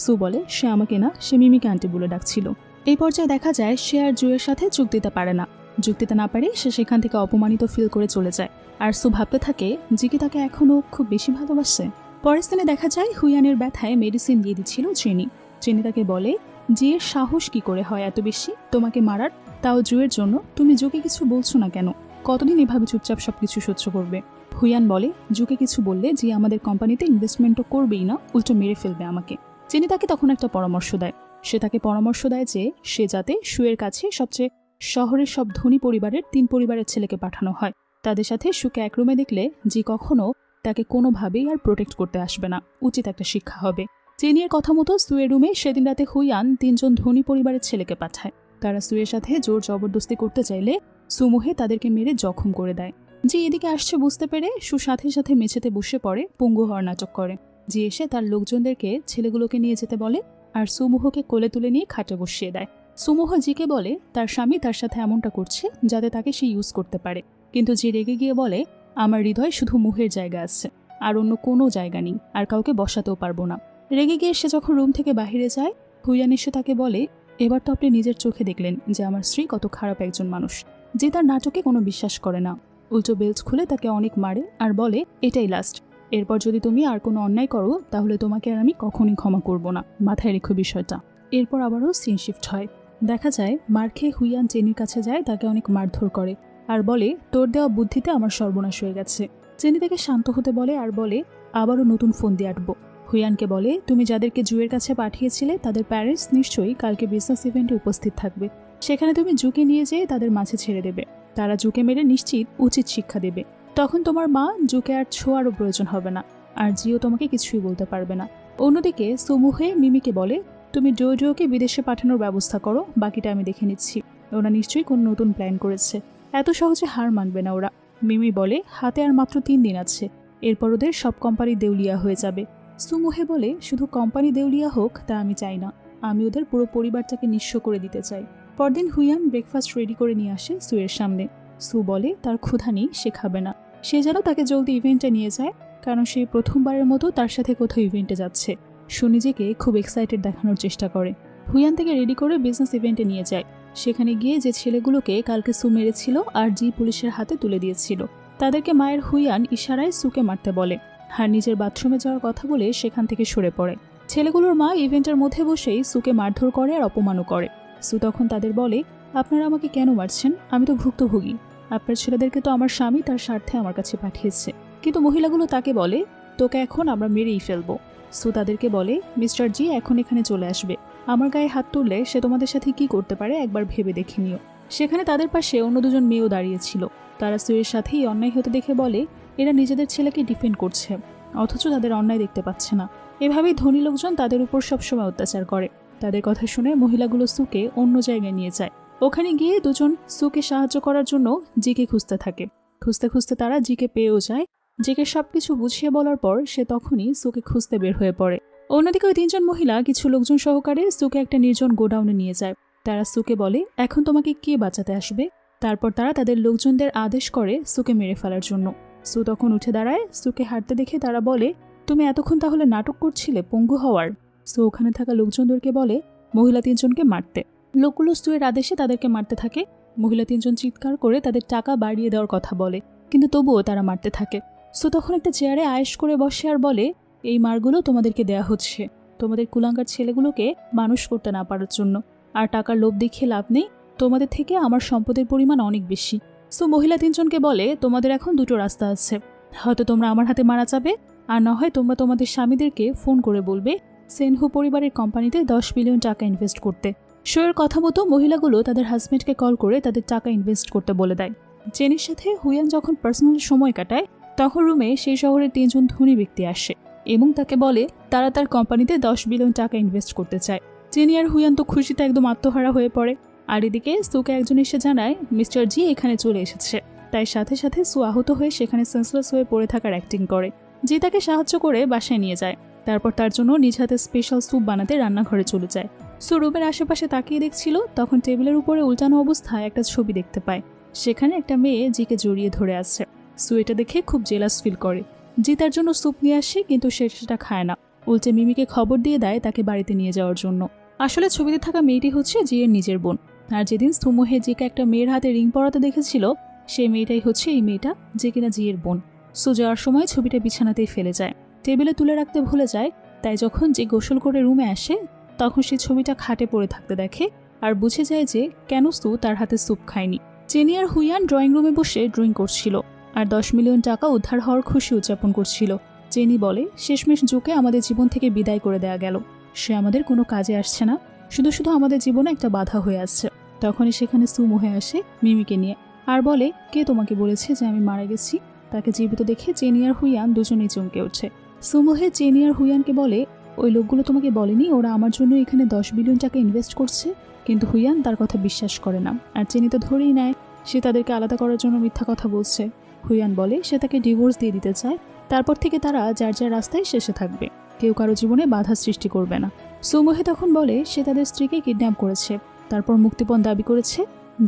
সু বলে, সে আমাকে না, সে মিমিকে আন্টি বলে ডাকছিল। এই পর্যায়ে দেখা যায় সে আর জুয়ের সাথে যোগ দিতে পারে না। যোগ দিতে না পারে সে সেখান থেকে অপমানিত ফিল করে চলে যায়। আর সু ভাবতে থাকে জিকি তাকে এখনও খুব বেশি ভালোবাসে। পরের স্থানে দেখা যায় হুইয়ানের ব্যথায় মেডিসিন দিয়ে দিচ্ছিল চেনি। চেনি তাকে বলে, জিয়ের সাহস কি করে হয় এত বেশি তোমাকে মারার, তাও জুয়ের জন্য? তুমি জুকে কিছু বলছো না কেন? কতদিন এভাবে চুপচাপ সবকিছু সহ্য করবে? হুইয়ান বলে, জুকে কিছু বললে জি আমাদের কোম্পানিতে ইনভেস্টমেন্টও করবেই না, উল্টো মেরে ফেলবে আমাকে। চেনি তাকে তখন একটা পরামর্শ দেয়। সে তাকে পরামর্শ দেয় যে সে যাতে সুয়ের কাছে সবচেয়ে শহরের সব ধনী পরিবারের 3 পরিবারের ছেলেকে পাঠানো হয়। তাদের সাথে সুকে এক রুমে দেখলে জি কখনো তাকে কোনোভাবেই আর প্রোটেক্ট করতে আসবে না, উচিত একটা শিক্ষা হবে। চেনির কথা মতো সুয়ের রুমে সেদিন রাতে হুইয়ান 3জন ধনী পরিবারের ছেলেকে পাঠায়। তারা সুয়ের সাথে জোর জবরদস্তি করতে চাইলে সুমোহে তাদেরকে মেরে জখম করে দেয়। যে এদিকে আসছে বুঝতে পেরে সু সাথে সাথে মেঝেতে বসে পড়ে, পঙ্গু হওয়ার নাটক করে। যে এসে তার লোকজনদেরকে ছেলেগুলোকে নিয়ে যেতে বলে আর সুমোহকে কোলে তুলে নিয়ে খাটে বসিয়ে দেয়। সুমোহ জিকে বলে তার স্বামী তার সাথে এমনটা করছে যাতে তাকে সে ইউজ করতে পারে, কিন্তু যে রেগে গিয়ে বলে আমার হৃদয় শুধু মোহের জায়গা আছে, আর অন্য কোনো জায়গা নেই, আর কাউকে বসাতেও পারবো না। রেগে গিয়ে সে যখন রুম থেকে বাহিরে যায়, হুইয়ান এসে তাকে বলে এবার তো আপনি নিজের চোখে দেখলেন যে আমার স্ত্রী কত খারাপ একজন মানুষ। যে তার নাটকে কোনো বিশ্বাস করে না, উল্টো বেল্ট খুলে তাকে অনেক মারে আর বলে এটাই লাস্ট, এরপর যদি তুমি আর কোনো অন্যায় করো তাহলে তোমাকে আর আমি কখনই ক্ষমা করব না, মাথায় রেখো বিষয়টা। এরপর আবারও সিন শিফট হয়। দেখা যায় মার খেয়ে হুইয়ান চেনির কাছে যায়, তাকে অনেক মারধর করে আর বলে তোর দেওয়া বুদ্ধিতে আমার সর্বনাশ হয়ে গেছে। চেনি তাকে শান্ত হতে বলে আর বলে আবারও নতুন ফোন দিয়ে আঁটবো। হুইয়ানকে বলে তুমি যাদেরকে জুয়ের কাছে পাঠিয়েছিলে তাদের প্যারেন্টস নিশ্চয়ই কালকে বিজনেস ইভেন্টে উপস্থিত থাকবে, সেখানে তুমি জুকে নিয়ে যেয়ে তাদের মাঝে ছেড়ে দেবে, তারা জুকে মেরে নিশ্চিত উচিত শিক্ষা দেবে। তখন তোমার মা জুকে আর ছোঁয়ারও প্রয়োজন হবে না, আর জিও তোমাকে কিছুই বলতে পারবে না। অন্যদিকে সুমুহে মিমিকে বলে তুমি ডোডোকে বিদেশে পাঠানোর ব্যবস্থা করো, বাকিটা আমি দেখে নিচ্ছি। ওরা নিশ্চয়ই কোনো নতুন প্ল্যান করেছে, এত সহজে হার মানবে না ওরা। মিমি বলে হাতে আর মাত্র 3 দিন আছে, এরপর ওদের সব কোম্পানি দেউলিয়া হয়ে যাবে। সুমুহে বলে শুধু কোম্পানি দেউলিয়া হোক তা আমি চাই না, আমি ওদের পুরো পরিবারটাকে নিঃস্ব করে দিতে চাই। পরদিন হুইয়ান ব্রেকফাস্ট রেডি করে নিয়ে আসে সুয়ের সামনে। সু বলে তার ক্ষুধা নেই, সে খাবে না। সে যেন তাকে জলদি ইভেন্টে নিয়ে যায়, কারণ সে প্রথমবারের মতো তার সাথে কোথাও ইভেন্টে যাচ্ছে। সু নিজেকে খুব এক্সাইটেড দেখানোর চেষ্টা করে। হুইয়ান থেকে রেডি করে বিজনেস ইভেন্টে নিয়ে যায়। সেখানে গিয়ে যে ছেলেগুলোকে কালকে সু মেরেছিল আর জি পুলিশের হাতে তুলে দিয়েছিল, তাদেরকে মায়ের হুইয়ান ইশারায় সুকে মারতে বলে আর নিজের বাথরুমে যাওয়ার কথা বলে সেখান থেকে সরে পড়ে। ছেলেগুলোর মা ইভেন্টের মধ্যে বসেই সুকে মারধর করে আর অপমানও করে। সু তখন তাদের বলে আপনারা আমাকে কেন মারছেন, আমি তো ভুক্তভোগী, আপনার ছেলেদেরকে তো আমার স্বামী তার স্বার্থে আমার কাছে পাঠিয়েছে। কিন্তু মহিলাগুলো তাকে বলে তোকে এখন আমরা মেরেই ফেলবো। সু তাদেরকে বলে মিস্টার জি এখন এখানে চলে আসবে, আমার গায়ে হাত তুললে সে তোমাদের সাথে কি করতে পারে একবার ভেবে দেখে নিও। সেখানে তাদের পাশে অন্য 2জন মেয়েও দাঁড়িয়েছিল। তারা সুয়ের সাথেই অন্যায় হতে দেখে বলে এরা নিজেদের ছেলেকে ডিফেন্ড করছে, অথচ তাদের অন্যায় দেখতে পাচ্ছে না। এভাবেই ধনী লোকজন তাদের উপর সবসময় অত্যাচার করে। তাদের কথা শুনে মহিলাগুলো সুকে অন্য জায়গায় নিয়ে যায়। ওখানে গিয়ে 2জন সুকে সাহায্য করার জন্য জিকে খুঁজতে থাকে। খুঁজতে খুঁজতে তারা জিকে পেয়েও যায়। জিকে সবকিছু বুঝিয়ে বলার পর সে তখনই সুকে খুঁজতে বের হয়ে পড়ে। অন্যদিকে ওই 3জন মহিলা কিছু লোকজন সহকারে সুকে একটা নির্জন গোডাউনে নিয়ে যায়। তারা সুকে বলে এখন তোমাকে কে বাঁচাতে আসবে। তারপর তারা তাদের লোকজনদের আদেশ করে সুকে মেরে ফেলার জন্য। সু তখন উঠে দাঁড়ায়। সুকে হাঁটতে দেখে তারা বলে তুমি এতক্ষণ তাহলে নাটক করছিলে পঙ্গু হওয়ার। সু ওখানে থাকা লোকজনদেরকে বলে মহিলা 3জনকে মারতে। লোকগুলো সুয়ের আদেশে তাদেরকে মারতে থাকে। মহিলা 3জন চিৎকার করে তাদের টাকা বাড়িয়ে দেওয়ার কথা বলে, কিন্তু তবুও তারা মারতে থাকে। সু তখন একটা চেয়ারে আয়েশ করে বসে আর বলে এই মারগুলো তোমাদেরকে দেয়া হচ্ছে তোমাদের কুলাঙ্গার ছেলেগুলোকে মানুষ করতে না পারার জন্য, আর টাকার লোভ দেখিয়ে লাভ নেই, তোমাদের থেকে আমার সম্পদের পরিমাণ অনেক বেশি। সো মহিলা 3জনকে বলে তোমাদের এখন 2টো রাস্তা আছে, হয়তো তোমরা আমার হাতে মারা যাবে, আর না হয় তোমরা তোমাদের স্বামীদেরকে ফোন করে বলবে সেনহু পরিবারের কোম্পানিতে 10 বিলিয়ন টাকা ইনভেস্ট করতে। শোয়ের কথা মতো মহিলাগুলো তাদের হাজব্যান্ডকে কল করে তাদের টাকা ইনভেস্ট করতে বলে দেয়। জেনির সাথে হুইয়ান যখন পার্সোনালি সময় কাটায় তখন রুমে সেই শহরের 3জন ধনী ব্যক্তি আসে এবং তাকে বলে তারা তার কোম্পানিতে 10 বিলিয়ন টাকা ইনভেস্ট করতে চায়। জেনি আর হুইয়ান তো খুশিতে একদম আত্মহারা হয়ে পড়ে। আর এদিকে সুকে একজন এসে জানায় মিস্টার জি এখানে চলে এসেছে। তাই সাথে সাথে সু আহত হয়ে সেখানে সেন্সলেস হয়ে পড়ে থাকার অ্যাক্টিং করে। জি তাকে সাহায্য করে বাসায় নিয়ে যায়। তারপর তার জন্য নিজ হাতে স্পেশাল স্যুপ বানাতে রান্নাঘরে চলে যায়। সু রুমের আশেপাশে তাকিয়ে দেখছিল, তখন টেবিলের উপরে উল্টানো অবস্থায় একটা ছবি দেখতে পায়। সেখানে একটা মেয়ে জিকে জড়িয়ে ধরে আছে। সু এটা দেখে খুব জেলাস ফিল করে। জি তার জন্য স্যুপ নিয়ে আসে, কিন্তু সে সেটা খায় না। উল্টে মিমিকে খবর দিয়ে দেয় তাকে বাড়িতে নিয়ে যাওয়ার জন্য। আসলে ছবিতে থাকা মেয়েটি হচ্ছে জি এর নিজের বোন। আর যেদিন সুমোহে জিকে একটা মেয়ের হাতে রিং পরাতে দেখেছিল সেই মেয়েটাই হচ্ছে এই মেয়েটা, যে কিনা জি এর বোন। সু যাওয়ার সময় ছবিটা বিছানাতেই ফেলে যায়, টেবিলে তুলে রাখতে ভুলে যায়। তাই যখন যে গোসল করে রুমে আসে তখন সেই ছবিটা খাটে পড়ে থাকতে দেখে আর বুঝে যায় যে কেন সু তার হাতে স্যুপ খায়নি। চেনি আর হুইয়ান ড্রয়িং রুমে বসে ড্রয়িং করছিল আর 10 মিলিয়ন টাকা উদ্ধার হওয়ার খুশি উদযাপন করছিল। চেনি বলে শেষমেশ জুকে আমাদের জীবন থেকে বিদায় করে দেয়া গেল। সে আমাদের কোনো কাজে আসছে না, শুধু শুধু আমাদের জীবনে একটা বাধা হয়ে আসছে। তখনই সেখানে সুমোহে আসে মিমিকে নিয়ে আর বলে কে তোমাকে বলেছে যে আমি মারা গেছি। তাকে জীবিত দেখে চেনি আর হুইয়ান দুজনেই চমকে ওঠে। সুমোহে চেনি আর হুইয়ানকে বলে ওই লোকগুলো তোমাকে বলেনি ওরা আমার জন্য এখানে 10 বিলিয়ন টাকা ইনভেস্ট করছে? কিন্তু হুইয়ান তার কথা বিশ্বাস করে না, আর চেনি তো ধরেই নেয় সে তাদেরকে আলাদা করার জন্য মিথ্যা কথা বলছে। হুইয়ান বলে সে তাকে ডিভোর্স দিয়ে দিতে চায়, তারপর থেকে তারা যার যার রাস্তায় শেষে থাকবে, কেউ কারো জীবনে বাধা সৃষ্টি করবে না। সুমোহে তখন বলে সে তাদের স্ত্রীকে কিডন্যাপ করেছে, তারপর মুক্তিপণ দাবি করেছে,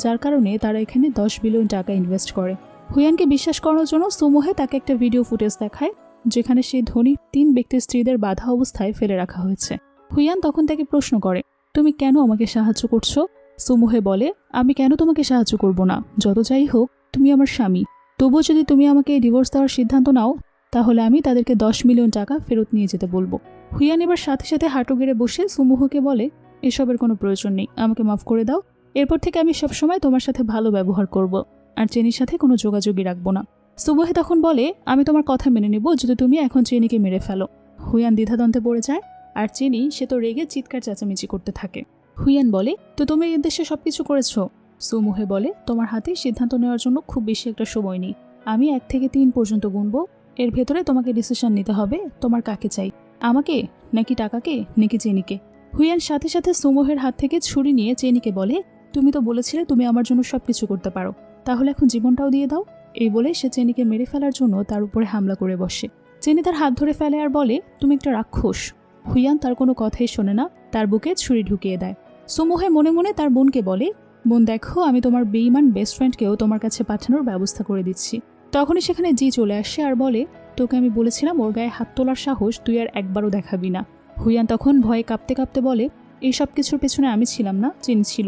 যার কারণে তারা এখানে 10 বিলিয়ন টাকা ইনভেস্ট করে। হুইয়ানকে বিশ্বাস করানোর জন্য সুমোহে তাকে একটা ভিডিও ফুটেজ দেখায় যেখানে সেই ধনী 3 ব্যক্তির স্ত্রীদের বাধা অবস্থায় ফেলে রাখা হয়েছে। হুইয়ান তখন তাকে প্রশ্ন করে, তুমি কেন আমাকে সাহায্য করছো? সুমোহে বলে, আমি কেন তোমাকে সাহায্য করব না? যত যাই হোক তুমি আমার স্বামী, তবুও যদি তুমি আমাকে ডিভোর্স দেওয়ার সিদ্ধান্ত নাও তাহলে আমি তাদেরকে 10 মিলিয়ন টাকা ফেরত নিয়ে যেতে বলবো। হুইয়ান এবার সাথে সাথে হাঁটু গেড়ে বসে সুমোহকে বলে, এসবের কোনো প্রয়োজন নেই, আমাকে মাফ করে দাও। এরপর থেকে আমি সবসময় তোমার সাথে ভালো ব্যবহার করব, আর চেনির সাথে কোনো যোগাযোগই রাখবো না। সুমোহে তখন বলে, আমি তোমার কথা মেনে নেব যদি তুমি এখন চেনিকে মেরে ফেলো। হুইয়ান দ্বিধাদ্বন্দ্বে পড়ে যায়, আর চেনি সে তো রেগে চিৎকার চেঁচামেচি করতে থাকে। হুইয়ান বলে, তো তুমি এর দেশে সবকিছু করেছো? সুমোহে বলে, তোমার হাতে সিদ্ধান্ত নেওয়ার জন্য খুব বেশি একটা সময় নেই, আমি 1 থেকে 3 পর্যন্ত গুনবো, এর ভেতরে তোমাকে ডিসিশন নিতে হবে তোমার কাকে চাই, আমাকে নাকি টাকাকে নাকি চেনিকে। হুইয়ান সাথে সাথে সুমোহের হাত থেকে ছুরি নিয়ে চেনিকে বলে, তুমি তো বলেছিলে তুমি আমার জন্য সবকিছু করতে পারো, তাহলে এখন জীবনটাও দিয়ে দাও। এই বলে সে চেনিকে মেরে ফেলার জন্য তার উপরে হামলা করে বসে। চেনি তার হাত ধরে ফেলে আর বলে, তুমি একটা রাক্ষস। হুইয়ান তার কোনো কথাই শোনে না, তার বুকে ছুরি ঢুকিয়ে দেয়। সুমোহে মনে মনে তার বোনকে বলে, বোন দেখো, আমি তোমার বেঈমান বেস্ট ফ্রেন্ডকেও তোমার কাছে পাঠানোর ব্যবস্থা করে দিচ্ছি। তখনই সেখানে জি চলে আসে আর বলে, তোকে আমি বলেছিলাম ওর গায়ে হাত তোলার সাহস তুই আর একবারও দেখাবি না। হুইয়ান তখন ভয়ে কাঁপতে কাঁপতে বলে, এইসব কিছুর পেছনে আমি ছিলাম না, চেনি ছিল,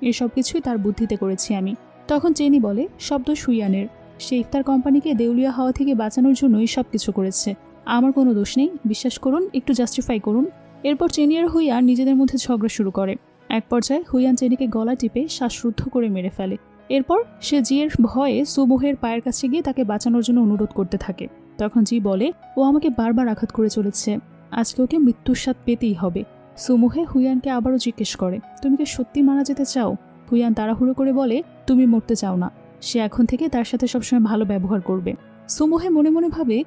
এসব কিছুই তার বুদ্ধিতে করেছি আমি। তখন চেনি বলে, শব্দ হুইয়ানের, সে ইফতার কোম্পানিকে দেউলিয়া হওয়া থেকে বাঁচানোর জন্যই সব কিছু করেছে, আমার কোনো দোষ নেই, বিশ্বাস করুন, একটু জাস্টিফাই করুন। এরপর চেনি আর হুইয়ান নিজেদের মধ্যে ঝগড়া শুরু করে। এক পর্যায়ে হুইয়ান চেনিকে গলা টিপে শ্বাসরুদ্ধ করে মেরে ফেলে। এরপর সে জিয়ের ভয়ে সুমোহের পায়ের কাছে গিয়ে তাকে বাঁচানোর জন্য অনুরোধ করতে থাকে। তখন জি বলে, ও আমাকে বারবার আঘাত করে চলেছে, আজকে ওকে মৃত্যুর স্বাদ পেতেই হবে। সুমোহে হুইয়ানকে আবারও জিজ্ঞেস করে, তুমি কি সত্যি মারা যেতে চাও? হুইয়ান তাড়াহুড়ো করে বলে, তুমি মরতে চাও না, সে এখন থেকে তার সাথে সবসময় ভালো ব্যবহার করবে। সুমোহে মনে মনে ভাবে,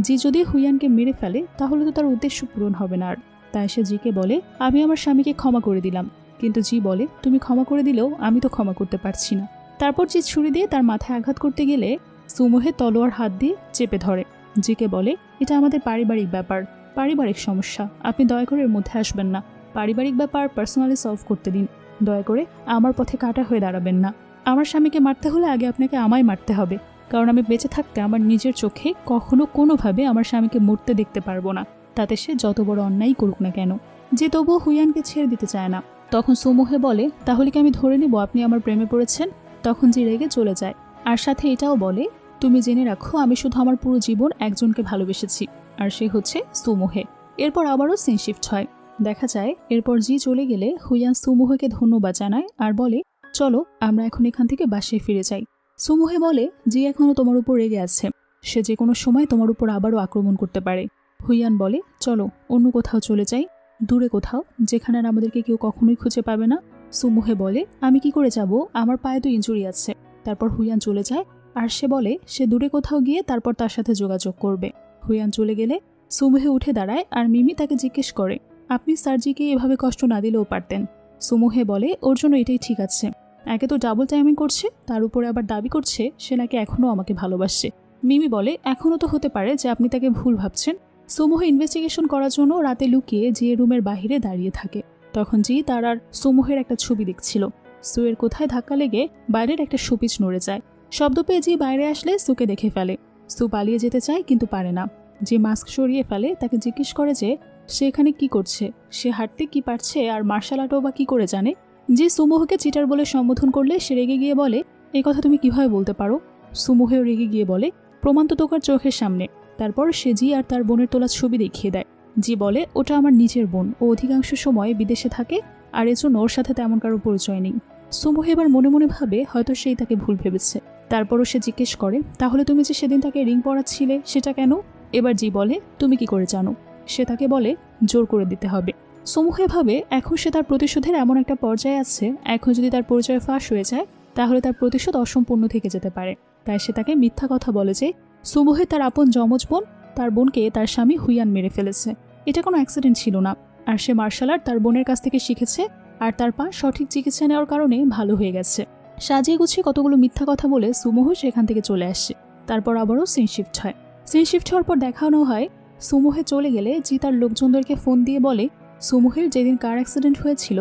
জি যদি হুইয়ানকে মেরে ফেলে তাহলে তো তার উদ্দেশ্য পূরণ হবে না আর। তাই সে জিকে বলে, আমি আমার স্বামীকে ক্ষমা করে দিলাম। কিন্তু জি বলে, তুমি ক্ষমা করে দিলেও আমি তো ক্ষমা করতে পারছি না। তারপর জি ছুরি দিয়ে তার মাথায় আঘাত করতে গেলে সুমোহে তলোয়ার হাত দিয়ে চেপে ধরে। জিকে বলে, এটা আমাদের পারিবারিক ব্যাপার, পারিবারিক সমস্যা, আপনি দয়া করে এর মধ্যে আসবেন না, পারিবারিক ব্যাপার পার্সোনালি সলভ করতে দিন, দয়া করে আমার পথে কাঁটা হয়ে দাঁড়াবেন না। আমার স্বামীকে মারতে হলে আগে আপনাকে আমায় মারতে হবে, কারণ আমি বেঁচে থাকতে আমার নিজের চোখে কখনো কোনোভাবে আমার স্বামীকে মরতে দেখতে পারবো না, তাতে সে যত বড় অন্যায় করুক না কেন। যে তবুও হুইয়ানকে ছেড়ে দিতে চায় না। তখন সুমোহে বলে, তাহলে কি আমি ধরে নেব আপনি আমার প্রেমে পড়েছেন? তখন জি রেগে চলে যায়, আর সাথে এটাও বলে, তুমি জেনে রাখো আমি শুধু আমার পুরো জীবন একজনকে ভালোবেসেছি, আর সে হচ্ছে সুমোহে। এরপর আবারও সিন শিফট হয়। দেখা যায় এরপর জি চলে গেলে হুইয়ান সুমোহেকে ধন্যবাদ জানায় আর বলে, চলো আমরা এখন এখান থেকে বাসায় ফিরে যাই। সুমোহে বলে, জি এখনও তোমার উপর রেগে আছে, সে যে কোনো সময় তোমার উপর আবারও আক্রমণ করতে পারে। হুইয়ান বলে, চলো অন্য কোথাও চলে যাই, দূরে কোথাও, যেখানে আর আমাদেরকে কেউ কখনোই খুঁজে পাবে না। সুমোহে বলে, আমি কি করে যাব, আমার পায়ে তো ইনজুরি আছে। তারপর হুইয়ান চলে যায়, আর সে বলে সে দূরে কোথাও গিয়ে তারপর তার সাথে যোগাযোগ করবে। হুইয়ান চলে গেলে সুমোহে উঠে দাঁড়ায়, আর মিমি তাকে জিজ্ঞেস করে, আপনি সার্জিকে এভাবে কষ্ট না দিলেও পারতেন। সুমোহে বলে, ওর জন্য এটাই ঠিক আছে, একে তো ডাবল টাইমিং করছে, তার উপরে আবার দাবি করছে সে নাকি এখনও আমাকে ভালোবাসে। মিমি বলে, এখনও তো হতে পারে যে আপনি তাকে ভুল ভাবছেন। সুমোহে ইনভেস্টিগেশন করার জন্য রাতে লুকিয়ে জিয়ের রুমের বাহিরে দাঁড়িয়ে থাকে। তখন জি তার আর সুমোহের একটা ছবি দেখছিল। সুয়ের কোথায় ধাক্কা লেগে বাইরের একটা শোপিস নড়ে যায়। শব্দ পেয়ে জি বাইরে আসলে সুকে দেখে ফেলে। সু পালিয়ে যেতে চায় কিন্তু পারে না। যে মাস্ক সরিয়ে ফেলে তাকে জিজ্ঞেস করে যে সে এখানে কি করছে, সে হাঁটতে কি পারছে আর মার্শাল আর্টও বা কি করে জানে। যে সুমোহকে চিটার বলে সম্বোধন করলে সে রেগে গিয়ে বলে, এই কথা তুমি কিভাবে বলতে পারো? সুমোহেও রেগে গিয়ে বলে, প্রমাণ তো তোকার চোখের সামনে। তারপর সে জি আর তার বোনের তোলা ছবি দেখিয়ে দেয়। জি বলে, ওটা আমার নিজের বোন, ও অধিকাংশ সময় বিদেশে থাকে আর এজন্য ওর সাথে তেমন কারো পরিচয় নেই। সুমোহে এবার মনে মনে ভাবে হয়তো সেই তাকে ভুল ভেবেছে। তারপরও সে জিজ্ঞেস করে, তাহলে তুমি যে সেদিন তাকে রিং পরাচ্ছিলে সেটা কেন? এবার জি বলে, তুমি কি করে জানো? সে তাকে বলে, জোর করে দিতে হবে। সুমোহে ভাবে এখন সে তার প্রতিশোধের এমন একটা পর্যায়ে আছে, এখন যদি তার পরিচয় ফাঁস হয়ে যায় তাহলে তার প্রতিশোধ অসম্পূর্ণ থেকে যেতে পারে। তাই সে তাকে মিথ্যা কথা বলে যে সুমোহে তার আপন যমজ বোন, তার বোনকে তার স্বামী হুইয়ান মেরে ফেলেছে। এটা কোনো অ্যাক্সিডেন্ট ছিল না, আর সে মার্শাল আর্ট তার বোনের কাছ থেকে শিখেছে, আর তার পা সঠিক চিকিৎসা নেওয়ার কারণে ভালো হয়ে গেছে। সাজিয়ে গুছিয়ে কতগুলো মিথ্যা কথা বলে সুমোহ সেখান থেকে চলে আসছে। তারপর আবারও সিন শিফট হয়। সিন শিফট হওয়ার পর দেখানো হয় সুমোহে চলে গেলে জি তার লোকজনদেরকে ফোন দিয়ে বলে সুমোহের যেদিন কার অ্যাক্সিডেন্ট হয়েছিল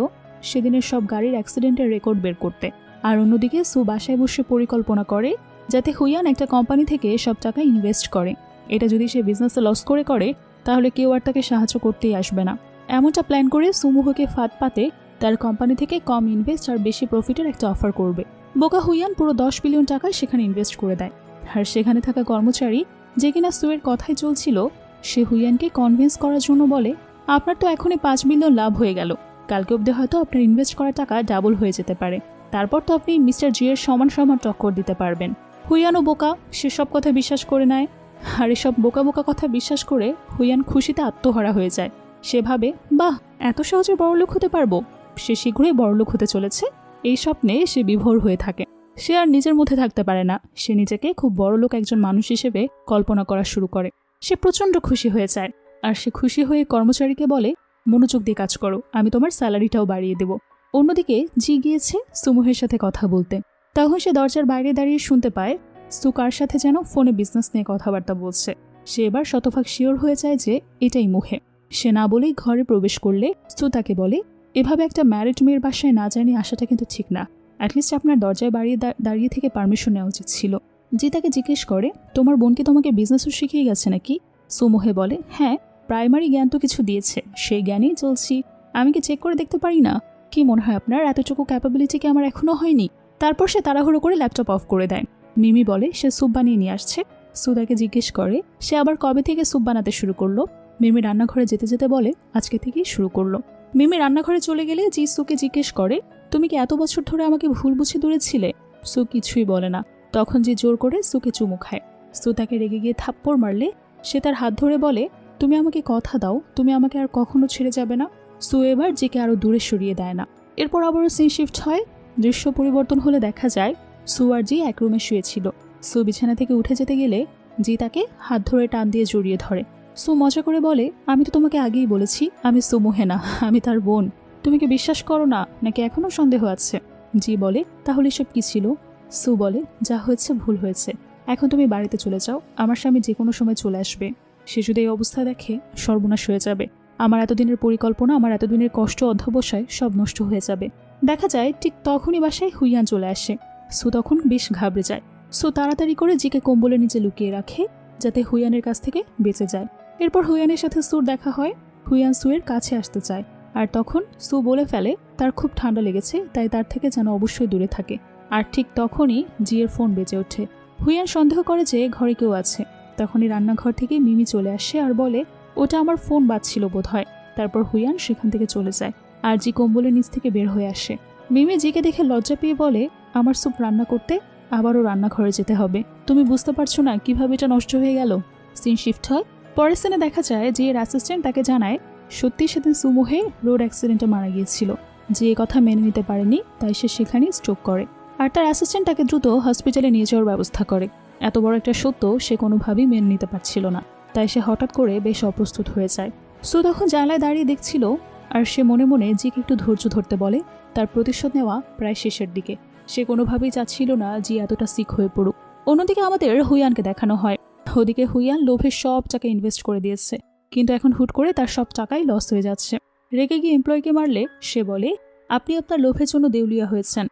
সেদিনের সব গাড়ির অ্যাক্সিডেন্টের রেকর্ড বের করতে। আর অন্যদিকে সু বাসায় বসে পরিকল্পনা করে যাতে হুইয়ান একটা কোম্পানি থেকে সব টাকা ইনভেস্ট করে। এটা যদি সে বিজনেসে লস করে তাহলে কেউ আর তাকে সাহায্য করতেই আসবে না। এমনটা প্ল্যান করে সুমোহকে ফাঁদ পাতে তার কোম্পানি থেকে কম ইনভেস্ট আর বেশি প্রফিটের একটা অফার করবে। বোকা হুইয়ান পুরো 10 বিলিয়ন টাকা সেখানে ইনভেস্ট করে দেয়। আর সেখানে থাকা কর্মচারী যে কিনা সুয়ের কথাই চলছিল সে হুইয়ানকে কনভিন্স করার জন্য বলে আপনার তো এখনই 5 বিলিয়ন লাভ হয়ে গেল, কালকে অবধি হয়তো আপনার ইনভেস্ট করা টাকা ডাবল হয়ে যেতে পারে, তারপর তো আপনি মিস্টার জি এর সমান সমান টক্কর দিতে পারবেন। হুইয়ানও বোকা, সে সব কথা বিশ্বাস করে নেয়। আর এসব বোকা বোকা কথা বিশ্বাস করে হুইয়ান খুশিতে আত্মহারা হয়ে যায়। সে ভাবে বাহ, এত সহজে বড়লোক হতে পারবো। সে শীঘ্রই বড়লোক হতে চলেছে, এই স্বপ্নে সে বিভোর হয়ে থাকে। সে আর নিজের মধ্যে থাকতে পারে না, সে নিজেকে খুব বড়লোক একজন মানুষ হিসেবে কল্পনা করা শুরু করে। সে প্রচণ্ড খুশি হয়ে যায়, আর সে খুশি হয়ে কর্মচারীকে বলে মনোযোগ দিয়ে কাজ করো, আমি তোমার স্যালারিটাও বাড়িয়ে দেব। অন্যদিকে জি গিয়েছে সুমোহের সাথে কথা বলতে। তখন সে দরজার বাইরে দাঁড়িয়ে শুনতে পায় সু কার সাথে যেন ফোনে বিজনেস নিয়ে কথাবার্তা বলছে। সে এবার শতভাগ শিওর হয়ে যায় যে এটাই মুহে। সে না বলেই ঘরে প্রবেশ করলে সু তাকে বলে এভাবে একটা ম্যারিড মেয়ের বাসায় না জানিয়ে আসাটা কিন্তু ঠিক না, অ্যাটলিস্ট আপনার দরজায় দাঁড়িয়ে থেকে পারমিশন নেওয়া উচিত ছিল। জি তাকে জিজ্ঞেস করে তোমার বোনকে তোমাকে বিজনেসও শিখিয়ে গেছে নাকি? সুমোহে বলে হ্যাঁ, প্রাইমারি জ্ঞান তো কিছু দিয়েছে, সেই জ্ঞানেই চলছি, আমি কি চেক করে দেখতে পারি না? কি মনে হয় আপনার এতটুকু ক্যাপাবিলিটি কি আমার এখনো হয়নি? তারপর সে তাড়াহুড়ো করে ল্যাপটপ অফ করে দেয়। মিমি বলে সে স্যুপ বানিয়ে নিয়ে আসছে। সু তাকে জিজ্ঞেস করে সে আবার কবে থেকে স্যুপ বানাতে শুরু করলো। মিমি রান্নাঘরে যেতে যেতে বলে আজকে থেকেই শুরু করলো। মিমি রান্নাঘরে চলে গেলে জি সুকে জিজ্ঞেস করে তুমি কি এত বছর ধরে আমাকে ভুল বুঝে দূরেছিলে? সু কিছুই বলে না। তখন যে জোর করে সুকে চুমু খায়। সু তাকে রেগে গিয়ে থাপ্পড় মারলে সে তার হাত ধরে বলে তুমি আমাকে কথা দাও, তুমি আমাকে আর কখনো ছেড়ে যাবে না। সু এবার জিকে আরো দূরে সরিয়ে দেয় না। এরপর আবারও সিন শিফট হয়। দৃশ্য পরিবর্তন হলে দেখা যায় সু আর জি এক রুমে শুয়েছিল। সু বিছানা থেকে উঠে যেতে গেলে জি তাকে হাত ধরে টান দিয়ে জড়িয়ে ধরে। সু মজা করে বলে আমি তো তোমাকে আগেই বলেছি আমি সুমোহে না, আমি তার বোন। তুমি কি বিশ্বাস করো না নাকি এখনো সন্দেহ আছে? জি বলে তাহলে সব কি ছিল? সু বলে যা হয়েছে ভুল হয়েছে, এখন তুমি বাড়িতে চলে যাও, আমার স্বামী যে কোনো সময় চলে আসবে। সে যদি এই অবস্থা দেখে সর্বনাশ হয়ে যাবে। আমার এতদিনের পরিকল্পনা, আমার এতদিনের কষ্ট অধ্যবসায় সব নষ্ট হয়ে যাবে। দেখা যায় ঠিক তখনই বাসায় হুইয়ান চলে আসে। সু তখন বেশ ঘাবড়ে যায়। সু তাড়াতাড়ি করে জিকে কম্বলের নিচে লুকিয়ে রাখে যাতে হুইয়ানের কাছ থেকে বেঁচে যায়। এরপর হুইয়ানের সাথে সুর দেখা হয়। হুইয়ান সুয়ের কাছে আসতে চায়, আর তখন সু বলে ফেলে তার খুব ঠান্ডা লেগেছে, তাই তার থেকে যেন অবশ্যই দূরে থাকে। আর ঠিক তখনই জিয়ের ফোন বেজে ওঠে। হুইয়ান সন্দেহ করে যে ঘরে কেউ আছে। তখনই রান্নাঘর থেকে মিমি চলে আসে আর বলে ওটা আমার ফোন বাজছিল বোধ হয়। তারপর হুইয়ান সেখান থেকে চলে যায় আর জি কম্বলের নিচ থেকে বের হয়ে আসে। মিমি জিকে দেখে লজ্জা পেয়ে বলে আমার স্যুপ রান্না করতে আবারও রান্নাঘরে যেতে হবে, তুমি বুঝতে পারছো না কিভাবে এটা নষ্ট হয়ে গেল। সিন শিফট হয়। পরের সিনে দেখা যায় যে এর অ্যাসিস্ট্যান্ট তাকে জানায় সত্যি সেদিন সুমোহে রোড অ্যাক্সিডেন্টে মারা গিয়েছিল। যে কথা মেনে নিতে পারেনি তাই সে সেখানেই স্ট্রোক করে, আর তার অ্যাসিস্ট্যান্ট তাকে দ্রুত হসপিটালে নিয়ে যাওয়ার ব্যবস্থা করে। এত বড় একটা সত্য সে কোনোভাবেই মেনে নিতে পারছিল না, তাই সে হঠাৎ করে বেশ অপ্রস্তুত হয়ে যায়। সু তখন জানলায় দাঁড়িয়ে দেখছিল, আর সে মনে মনে জিকে একটু ধৈর্য ধরতে বলে। তার প্রতিশোধ নেওয়া প্রায় শেষের দিকে। সে কোনোভাবেই চাচ্ছিল না জি এতটা সিক হয়ে পড়ুক। অন্যদিকে আমাদের হুইয়ানকে দেখানো হয়। ওদিকে হুইয়ান লোভে সব টাকা ইনভেস্ট করে দিয়েছে, কিন্তু এখন হুট করে তার সব টাকাই লস হয়ে যাচ্ছে। রেগে গিয়ে এমপ্লয়িকে মারলে সে বলে আপনি আপনার লোভের জন্য দেউলিয়া হয়েছেন,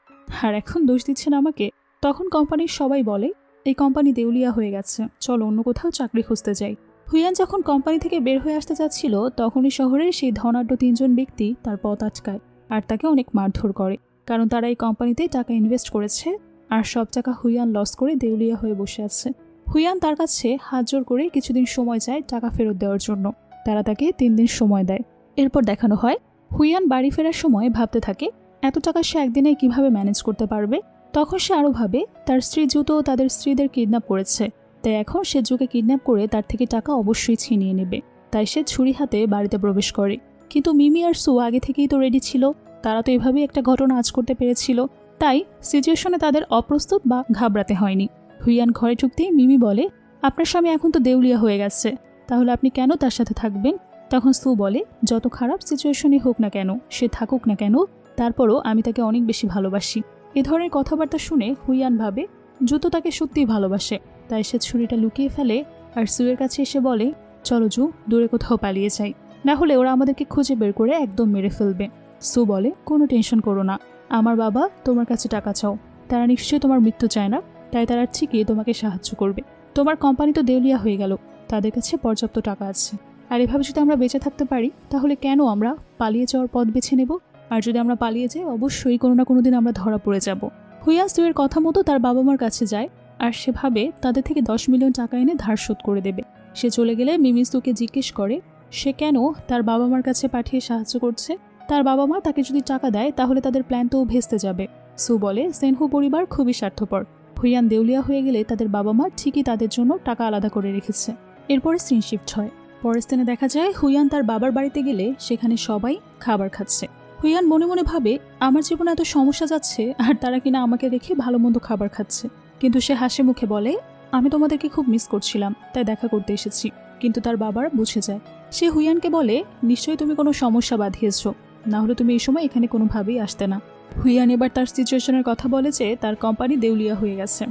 আর এখন দোষ দিচ্ছেন আমাকে। তখন কোম্পানির সবাই বলে এই কোম্পানি দেউলিয়া হয়ে গেছে, চলো অন্য কোথাও চাকরি খুঁজতে যাই। হুইয়ান যখন কোম্পানি থেকে বের হয়ে আসতে যাচ্ছিল তখনই শহরের সেই ধনাঢ্য 3 জন ব্যক্তি তার পথ আটকায় আর তাকে অনেক মারধর করে, কারণ তারা এই কোম্পানিতে টাকা ইনভেস্ট করেছে আর সব টাকা হুইয়ান লস করে দেউলিয়া হয়ে বসে আছে। হুইয়ান তার কাছে হাত জোর করে কিছুদিন সময় চায় টাকা ফেরত দেওয়ার জন্য। তারা তাকে 3 দিন সময় দেয়। এরপর দেখানো হয় হুইয়ান বাড়ি ফেরার সময় ভাবতে থাকে এত টাকা সে একদিনে কিভাবে ম্যানেজ করতে পারবে। তখন সে আরও ভাবে তার স্ত্রী জুতো তাদের স্ত্রীদের কিডন্যাপ করেছে, তাই এখন সে জুকে কিডন্যাপ করে তার থেকে টাকা অবশ্যই ছিনিয়ে নেবে। তাই সে ছুরি হাতে বাড়িতে প্রবেশ করে। কিন্তু মিমি আর সু আগে থেকেই তো রেডি ছিল, তারা তো এভাবেই একটা ঘটনা আজ করতে পেরেছিল, তাই সিচুয়েশনে তাদের অপ্রস্তুত বা ঘাবড়াতে হয়নি। হুইয়ান ঘরে ঢুকতেই মিমি বলে আপনার স্বামী এখন তো দেউলিয়া হয়ে গেছে, তাহলে আপনি কেন তার সাথে থাকবেন? তখন সু বলে, যত খারাপ সিচুয়েশনই হোক না কেন, সে থাকুক না কেন, তারপরও আমি তাকে অনেক বেশি ভালোবাসি। এ ধরনের কথাবার্তা শুনে হুইয়ান ভাবে জু তো তাকে সত্যিই ভালোবাসে, তাই সে ছুরিটা লুকিয়ে ফেলে আর সুয়ের কাছে এসে বলে, চলো জু, দূরে কোথাও পালিয়ে যাই, না হলে ওরা আমাদেরকে খুঁজে বের করে একদম মেরে ফেলবে। সু বলে, কোনো টেনশন করো না, আমার বাবা তোমার কাছে টাকা চাও, তারা নিশ্চয়ই তোমার মৃত্যু চায় না, তাই তারা ঠিকই তোমাকে সাহায্য করবে। তোমার কোম্পানি তো দেউলিয়া হয়ে গেল, তাদের কাছে পর্যাপ্ত টাকা আছে, আর এভাবে যদি আমরা বেঁচে থাকতে পারি তাহলে কেন আমরা পালিয়ে যাওয়ার পথ বেছে নেব? আর যদি আমরা পালিয়ে যাই অবশ্যই কোনো না কোনো দিন আমরা ধরা পড়ে যাব। হুইয়ান সুয়ের কথা মতো তার বাবা মার কাছে যায় আর সেভাবে তাদের থেকে 10 মিলিয়ন টাকা এনে ধার শোধ করে দেবে। সে চলে গেলে মিমি সুকে জিজ্ঞেস করে সে কেন তার বাবা মার কাছে পাঠিয়ে সাহায্য করছে। তার বাবা মা তাকে যদি টাকা দেয় তাহলে তাদের প্ল্যান তো ভেস্তে যাবে। সু বলে, সেনহু পরিবার খুবই স্বার্থপর, হুইয়ান দেউলিয়া হয়ে গেলে তাদের বাবা মা ঠিকই তাদের জন্য টাকা আলাদা করে রেখেছে। এরপরে সিন শিফট হয়। পরের স্থানে দেখা যায় হুইয়ান তার বাবার বাড়িতে গেলে সেখানে সবাই খাবার খাচ্ছে। হুইয়ান মনে মনে ভাবে, আমার জীবনে এত সমস্যা যাচ্ছে আর তারা কিনা আমাকে রেখে ভালো মন্দ খাবার খাচ্ছে। কিন্তু সে হাসি মুখে বলে, আমি তোমাদেরকে খুব মিস করছিলাম, তাই দেখা করতে এসেছি। কিন্তু তার বাবার বুঝে যায়। সে হুইয়ানকে বলে, নিশ্চয়ই তুমি কোনো সমস্যা বাঁধিয়েছ, না হলে তুমি এই সময় এখানে কোনোভাবেই আসতে না। হুইয়ান এবার তার সিচুয়েশনের কথা বলে যে তার কোম্পানি দেউলিয়া হয়ে গেছে,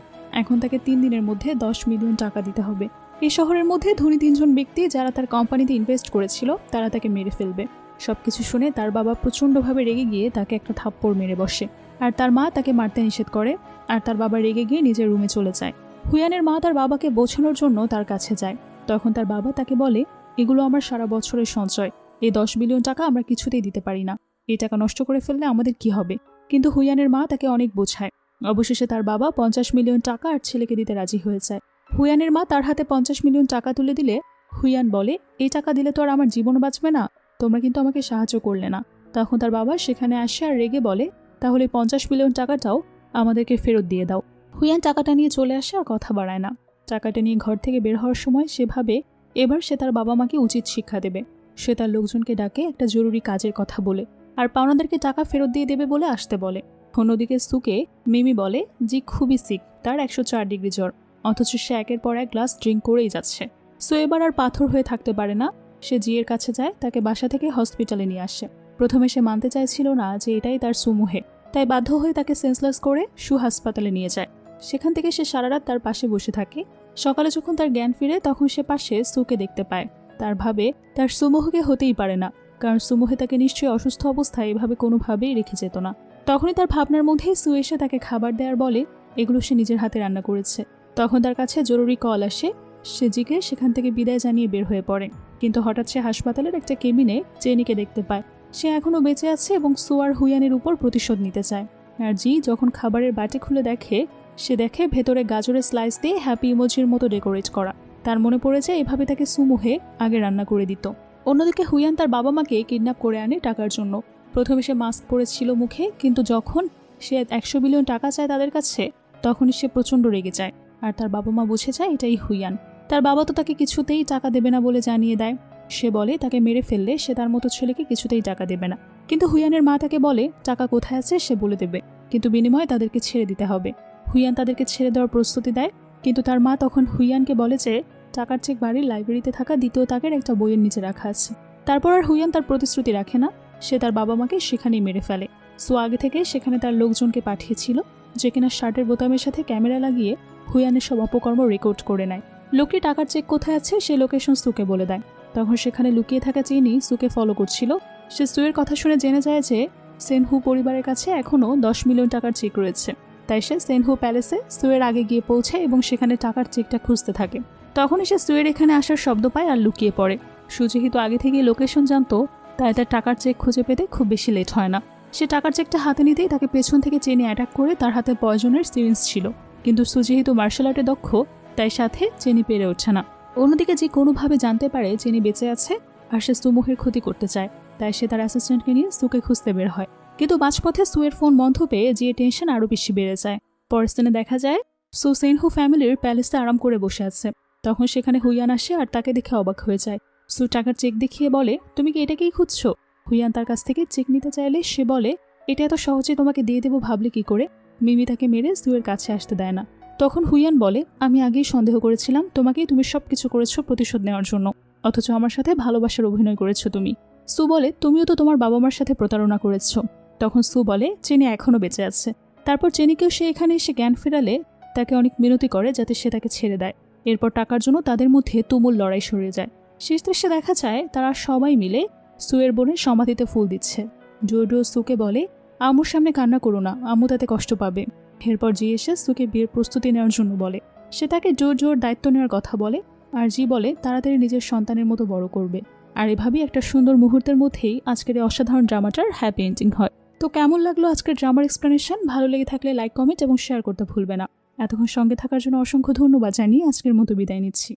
এখন তাকে 3 দিনের মধ্যে 10 মিলিয়ন টাকা দিতে হবে। এই শহরের মধ্যে ধনী 3 জন ব্যক্তি যারা তার কোম্পানিতে ইনভেস্ট করেছিল তারা তাকে মেরে ফেলবে। সবকিছু শুনে তার বাবা প্রচণ্ডভাবে রেগে গিয়ে তাকে একটা থাপ্পড় মেরে বসে, আর তার মা তাকে মারতে নিষেধ করে, আর তার বাবা রেগে গিয়ে নিজের রুমে চলে যায়। হুইয়ানের মা তার বাবাকে বোঝানোর জন্য তার কাছে যায়। তখন তার বাবা তাকে বলে, এগুলো আমার সারা বছরের সঞ্চয়, এই 10 মিলিয়ন টাকা আমরা কিছুতেই দিতে পারি না, এই টাকা নষ্ট করে ফেললে আমাদের কি হবে? কিন্তু হুইয়ানের মা তাকে অনেক বোঝায়। অবশেষে তার বাবা 50 মিলিয়ন টাকা আর ছেলেকে দিতে রাজি হয়ে যায়। হুইয়ানের মা তার হাতে 50 মিলিয়ন টাকা তুলে দিলে হুইয়ান বলে, এই টাকা দিলে তো আর আমার জীবন বাঁচবে না, তোমরা কিন্তু আমাকে সাহায্য করলে না। তখন তার বাবা সেখানে আসে আর রেগে বলে, তাহলে 50 মিলিয়ন টাকাটাও আমাদেরকে ফেরত দিয়ে দাও। হুইয়ান টাকাটা নিয়ে চলে আসে আর কথা বাড়ায় না। টাকাটা নিয়ে ঘর থেকে বের হওয়ার সময় সে ভাবে এবার সে তার বাবা মাকে উচিত শিক্ষা দেবে। সে তার লোকজনকে ডাকে একটা জরুরি কাজের কথা বলে, আর পাওনাদেরকে টাকা ফেরত দিয়ে দেবে বলে আসতে বলে। অন্যদিকে সুকে মিমি বলে জি খুবই সিক, তার 104 ডিগ্রি জ্বর, অথচ সে একের পর এক গ্লাস ড্রিঙ্ক করেই যাচ্ছে। সো এবার আর পাথর হয়ে থাকতে পারে না। সে জিয়ের কাছে যায়, তাকে বাসা থেকে হসপিটালে নিয়ে আসে। প্রথমে সে মানতে চাইছিল না যে এটাই তার সুমুহে, তাই বাধ্য হয়ে তাকে সেন্সলেস করে সু হাসপাতালে নিয়ে যায়। সেখান থেকে সে সারা রাত তার পাশে বসে থাকে। সকালে যখন তার জ্ঞান ফিরে তখন সে পাশে সুকে দেখতে পায়। তার ভাবে তার সুমুহকে হতেই পারে না, কারণ সুমুহে তাকে নিশ্চয়ই অসুস্থ অবস্থায় এভাবে কোনোভাবেই রেখে যেত না। তখনই তার ভাবনার মধ্যেই সু এসে তাকে খাবার দেওয়ার বলে এগুলো সে নিজের হাতে রান্না করেছে। তখন তার কাছে জরুরি কল আসে। সে জিকে সেখান থেকে বিদায় জানিয়ে বের হয়ে পড়ে। কিন্তু হঠাৎ সে হাসপাতালের একটা কেবিনে জেনিকে দেখতে পায়। সে এখনও বেঁচে আছে এবং সু আর হুইয়ানের উপর প্রতিশোধ নিতে চায়। আর জি যখন খাবারের বাটি খুলে দেখে, সে দেখে ভেতরে গাজরের স্লাইস দিয়ে হ্যাপি ইমোজির মতো ডেকোরেট করা। তার মনে পড়ে যায় এভাবে তাকে সুমুহে আগে রান্না করে দিত। অন্যদিকে হুইয়ান তার বাবা মাকে কিডন্যাপ করে আনে টাকার জন্য। প্রথমে সে মাস্ক পরেছিল মুখে, কিন্তু যখন সে 100 মিলিয়ন টাকা চায় তাদের কাছে, তখনই সে প্রচণ্ড রেগে যায়। আর তার বাবা মা বুঝে যায় এটাই হুইয়ান। তার বাবা তো তাকে কিছুতেই টাকা দেবে না বলে জানিয়ে দেয়। সে বলে তাকে মেরে ফেললে সে তার মতো ছেলেকে কিছুতেই টাকা দেবে না। কিন্তু হুইয়ানের মা তাকে বলে টাকা কোথায় আছে সে বলে দেবে, কিন্তু বিনিময়ে তাদেরকে ছেড়ে দিতে হবে। হুইয়ান তাদেরকে ছেড়ে দেওয়ার প্রস্তুতি দেয়, কিন্তু তার মা তখন হুইয়ানকে বলে যে টাকার চেক বাড়ির লাইব্রেরিতে থাকা 2য় তাকের একটা বইয়ের নিচে রাখা আছে। তারপর আর হুইয়ান তার প্রতিশ্রুতি রাখে না। সে তার বাবা মাকে সেখানেই মেরে ফেলে। সো আগে থেকে সেখানে তার লোকজনকে পাঠিয়েছিল, যে কিনা শার্টের বোতামের সাথে ক্যামেরা লাগিয়ে হুইয়ানের সব অপকর্ম রেকর্ড করে নেয়। লোকটি টাকার চেক কোথায় আছে সে লোকেশন সুকে বলে দেয়। তখন সেখানে লুকিয়ে থাকা চিনি সুকে ফলো করছিল। সে সুয়ের কথা শুনে জেনে যায় যে সেনহু পরিবারের কাছে এখনও 10 মিলিয়ন টাকার চেক রয়েছে। তাই সে সেনহু প্যালেসে সুয়ের আগে গিয়ে পৌঁছায় এবং সেখানে টাকার চেকটা খুঁজতে থাকে। তখনই সে সুয়ের এখানে আসার শব্দ পায় আর লুকিয়ে পড়ে। সু যেহেতু আগে থেকেই লোকেশন জানতো, তাই তার টাকার চেক খুঁজে পেতে খুব বেশি লেট হয় না। সে টাকার চেকটা হাতে নিতেই তাকে পেছন থেকে চেনে অ্যাটাক করে তার হাতে পয়জনের সিরিঞ্জ ছিল। কিন্তু সু যেহেতু মার্শাল আর্টে দক্ষ, তাই সাথে চেনি পেরে ওঠে না। অন্যদিকে যে কোনোভাবে জানতে পারে চেনি বেঁচে আছে আর সে সুমুহের ক্ষতি করতে চায়, তাই সে তার অ্যাসিস্ট্যান্টকে নিয়ে সুকে খুঁজতে বের হয়। কিন্তু মাঝপথে সুয়ের ফোন বন্ধ পেয়ে যে টেনশন আরও বেশি বেড়ে যায়। পরের দিনে দেখা যায় সু সেনহু ফ্যামিলির প্যালেসে আরাম করে বসে আছে। তখন সেখানে হুইয়ান আসে আর তাকে দেখে অবাক হয়ে যায়। সু টাকার চেক দেখিয়ে বলে, তুমি কি এটাকেই খুঁজছো? হুইয়ান তার কাছ থেকে চেক নিতে চাইলে সে বলে, এটা এত সহজে তোমাকে দিয়ে দেবো ভাবলে কি করে? মিমি তাকে মেরে সুয়ের কাছে আসতে দেয় না। তখন হুইয়ান বলে, আমি আগেই সন্দেহ করেছিলাম তোমাকেই, তুমি সব কিছু করেছো প্রতিশোধ নেওয়ার জন্য। অথচ আমার সাথে ভালোবাসার অভিনয় করেছো তুমি। সু বলে, তুমিও তো তোমার বাবা মার সাথে প্রতারণা করেছো। তখন সু বলে, চেনি এখনও বেঁচে আছে। তারপর চেনিকেও সে এখানে এসে জ্ঞান ফেরালে তাকে অনেক মিনতি করে যাতে সে তাকে ছেড়ে দেয়। এরপর টাকার জন্য তাদের মধ্যে তুমুল লড়াই সরে যায়। শেষ দৃশ্যে দেখা যায় তারা সবাই মিলে সুয়ের বোনের সমাধিতে ফুল দিচ্ছে। জোডো সুকে বলে, আম্মুর সামনে কান্না করো না, আম্মু তাতে কষ্ট পাবে। এরপর জি এসে সুকে বিয়ের প্রস্তুতি নেওয়ার জন্য বলে। সে তাকে জোর দায়িত্ব নেওয়ার কথা বলে, আর জি বলে তাড়াতাড়ি নিজের সন্তানের মতো বড় করবে। আর এভাবেই একটা সুন্দর মুহূর্তের মধ্যেই আজকের এই অসাধারণ ড্রামাটার হ্যাপি এন্ডিং হয়। তো কেমন লাগলো আজকের ড্রামার এক্সপ্লেনেশন? ভালো লেগে থাকলে লাইক, কমেন্ট এবং শেয়ার করতে ভুলবে না। এতক্ষণ সঙ্গে থাকার জন্য অসংখ্য ধন্যবাদ জানিয়ে আজকের মতো বিদায় নিচ্ছি।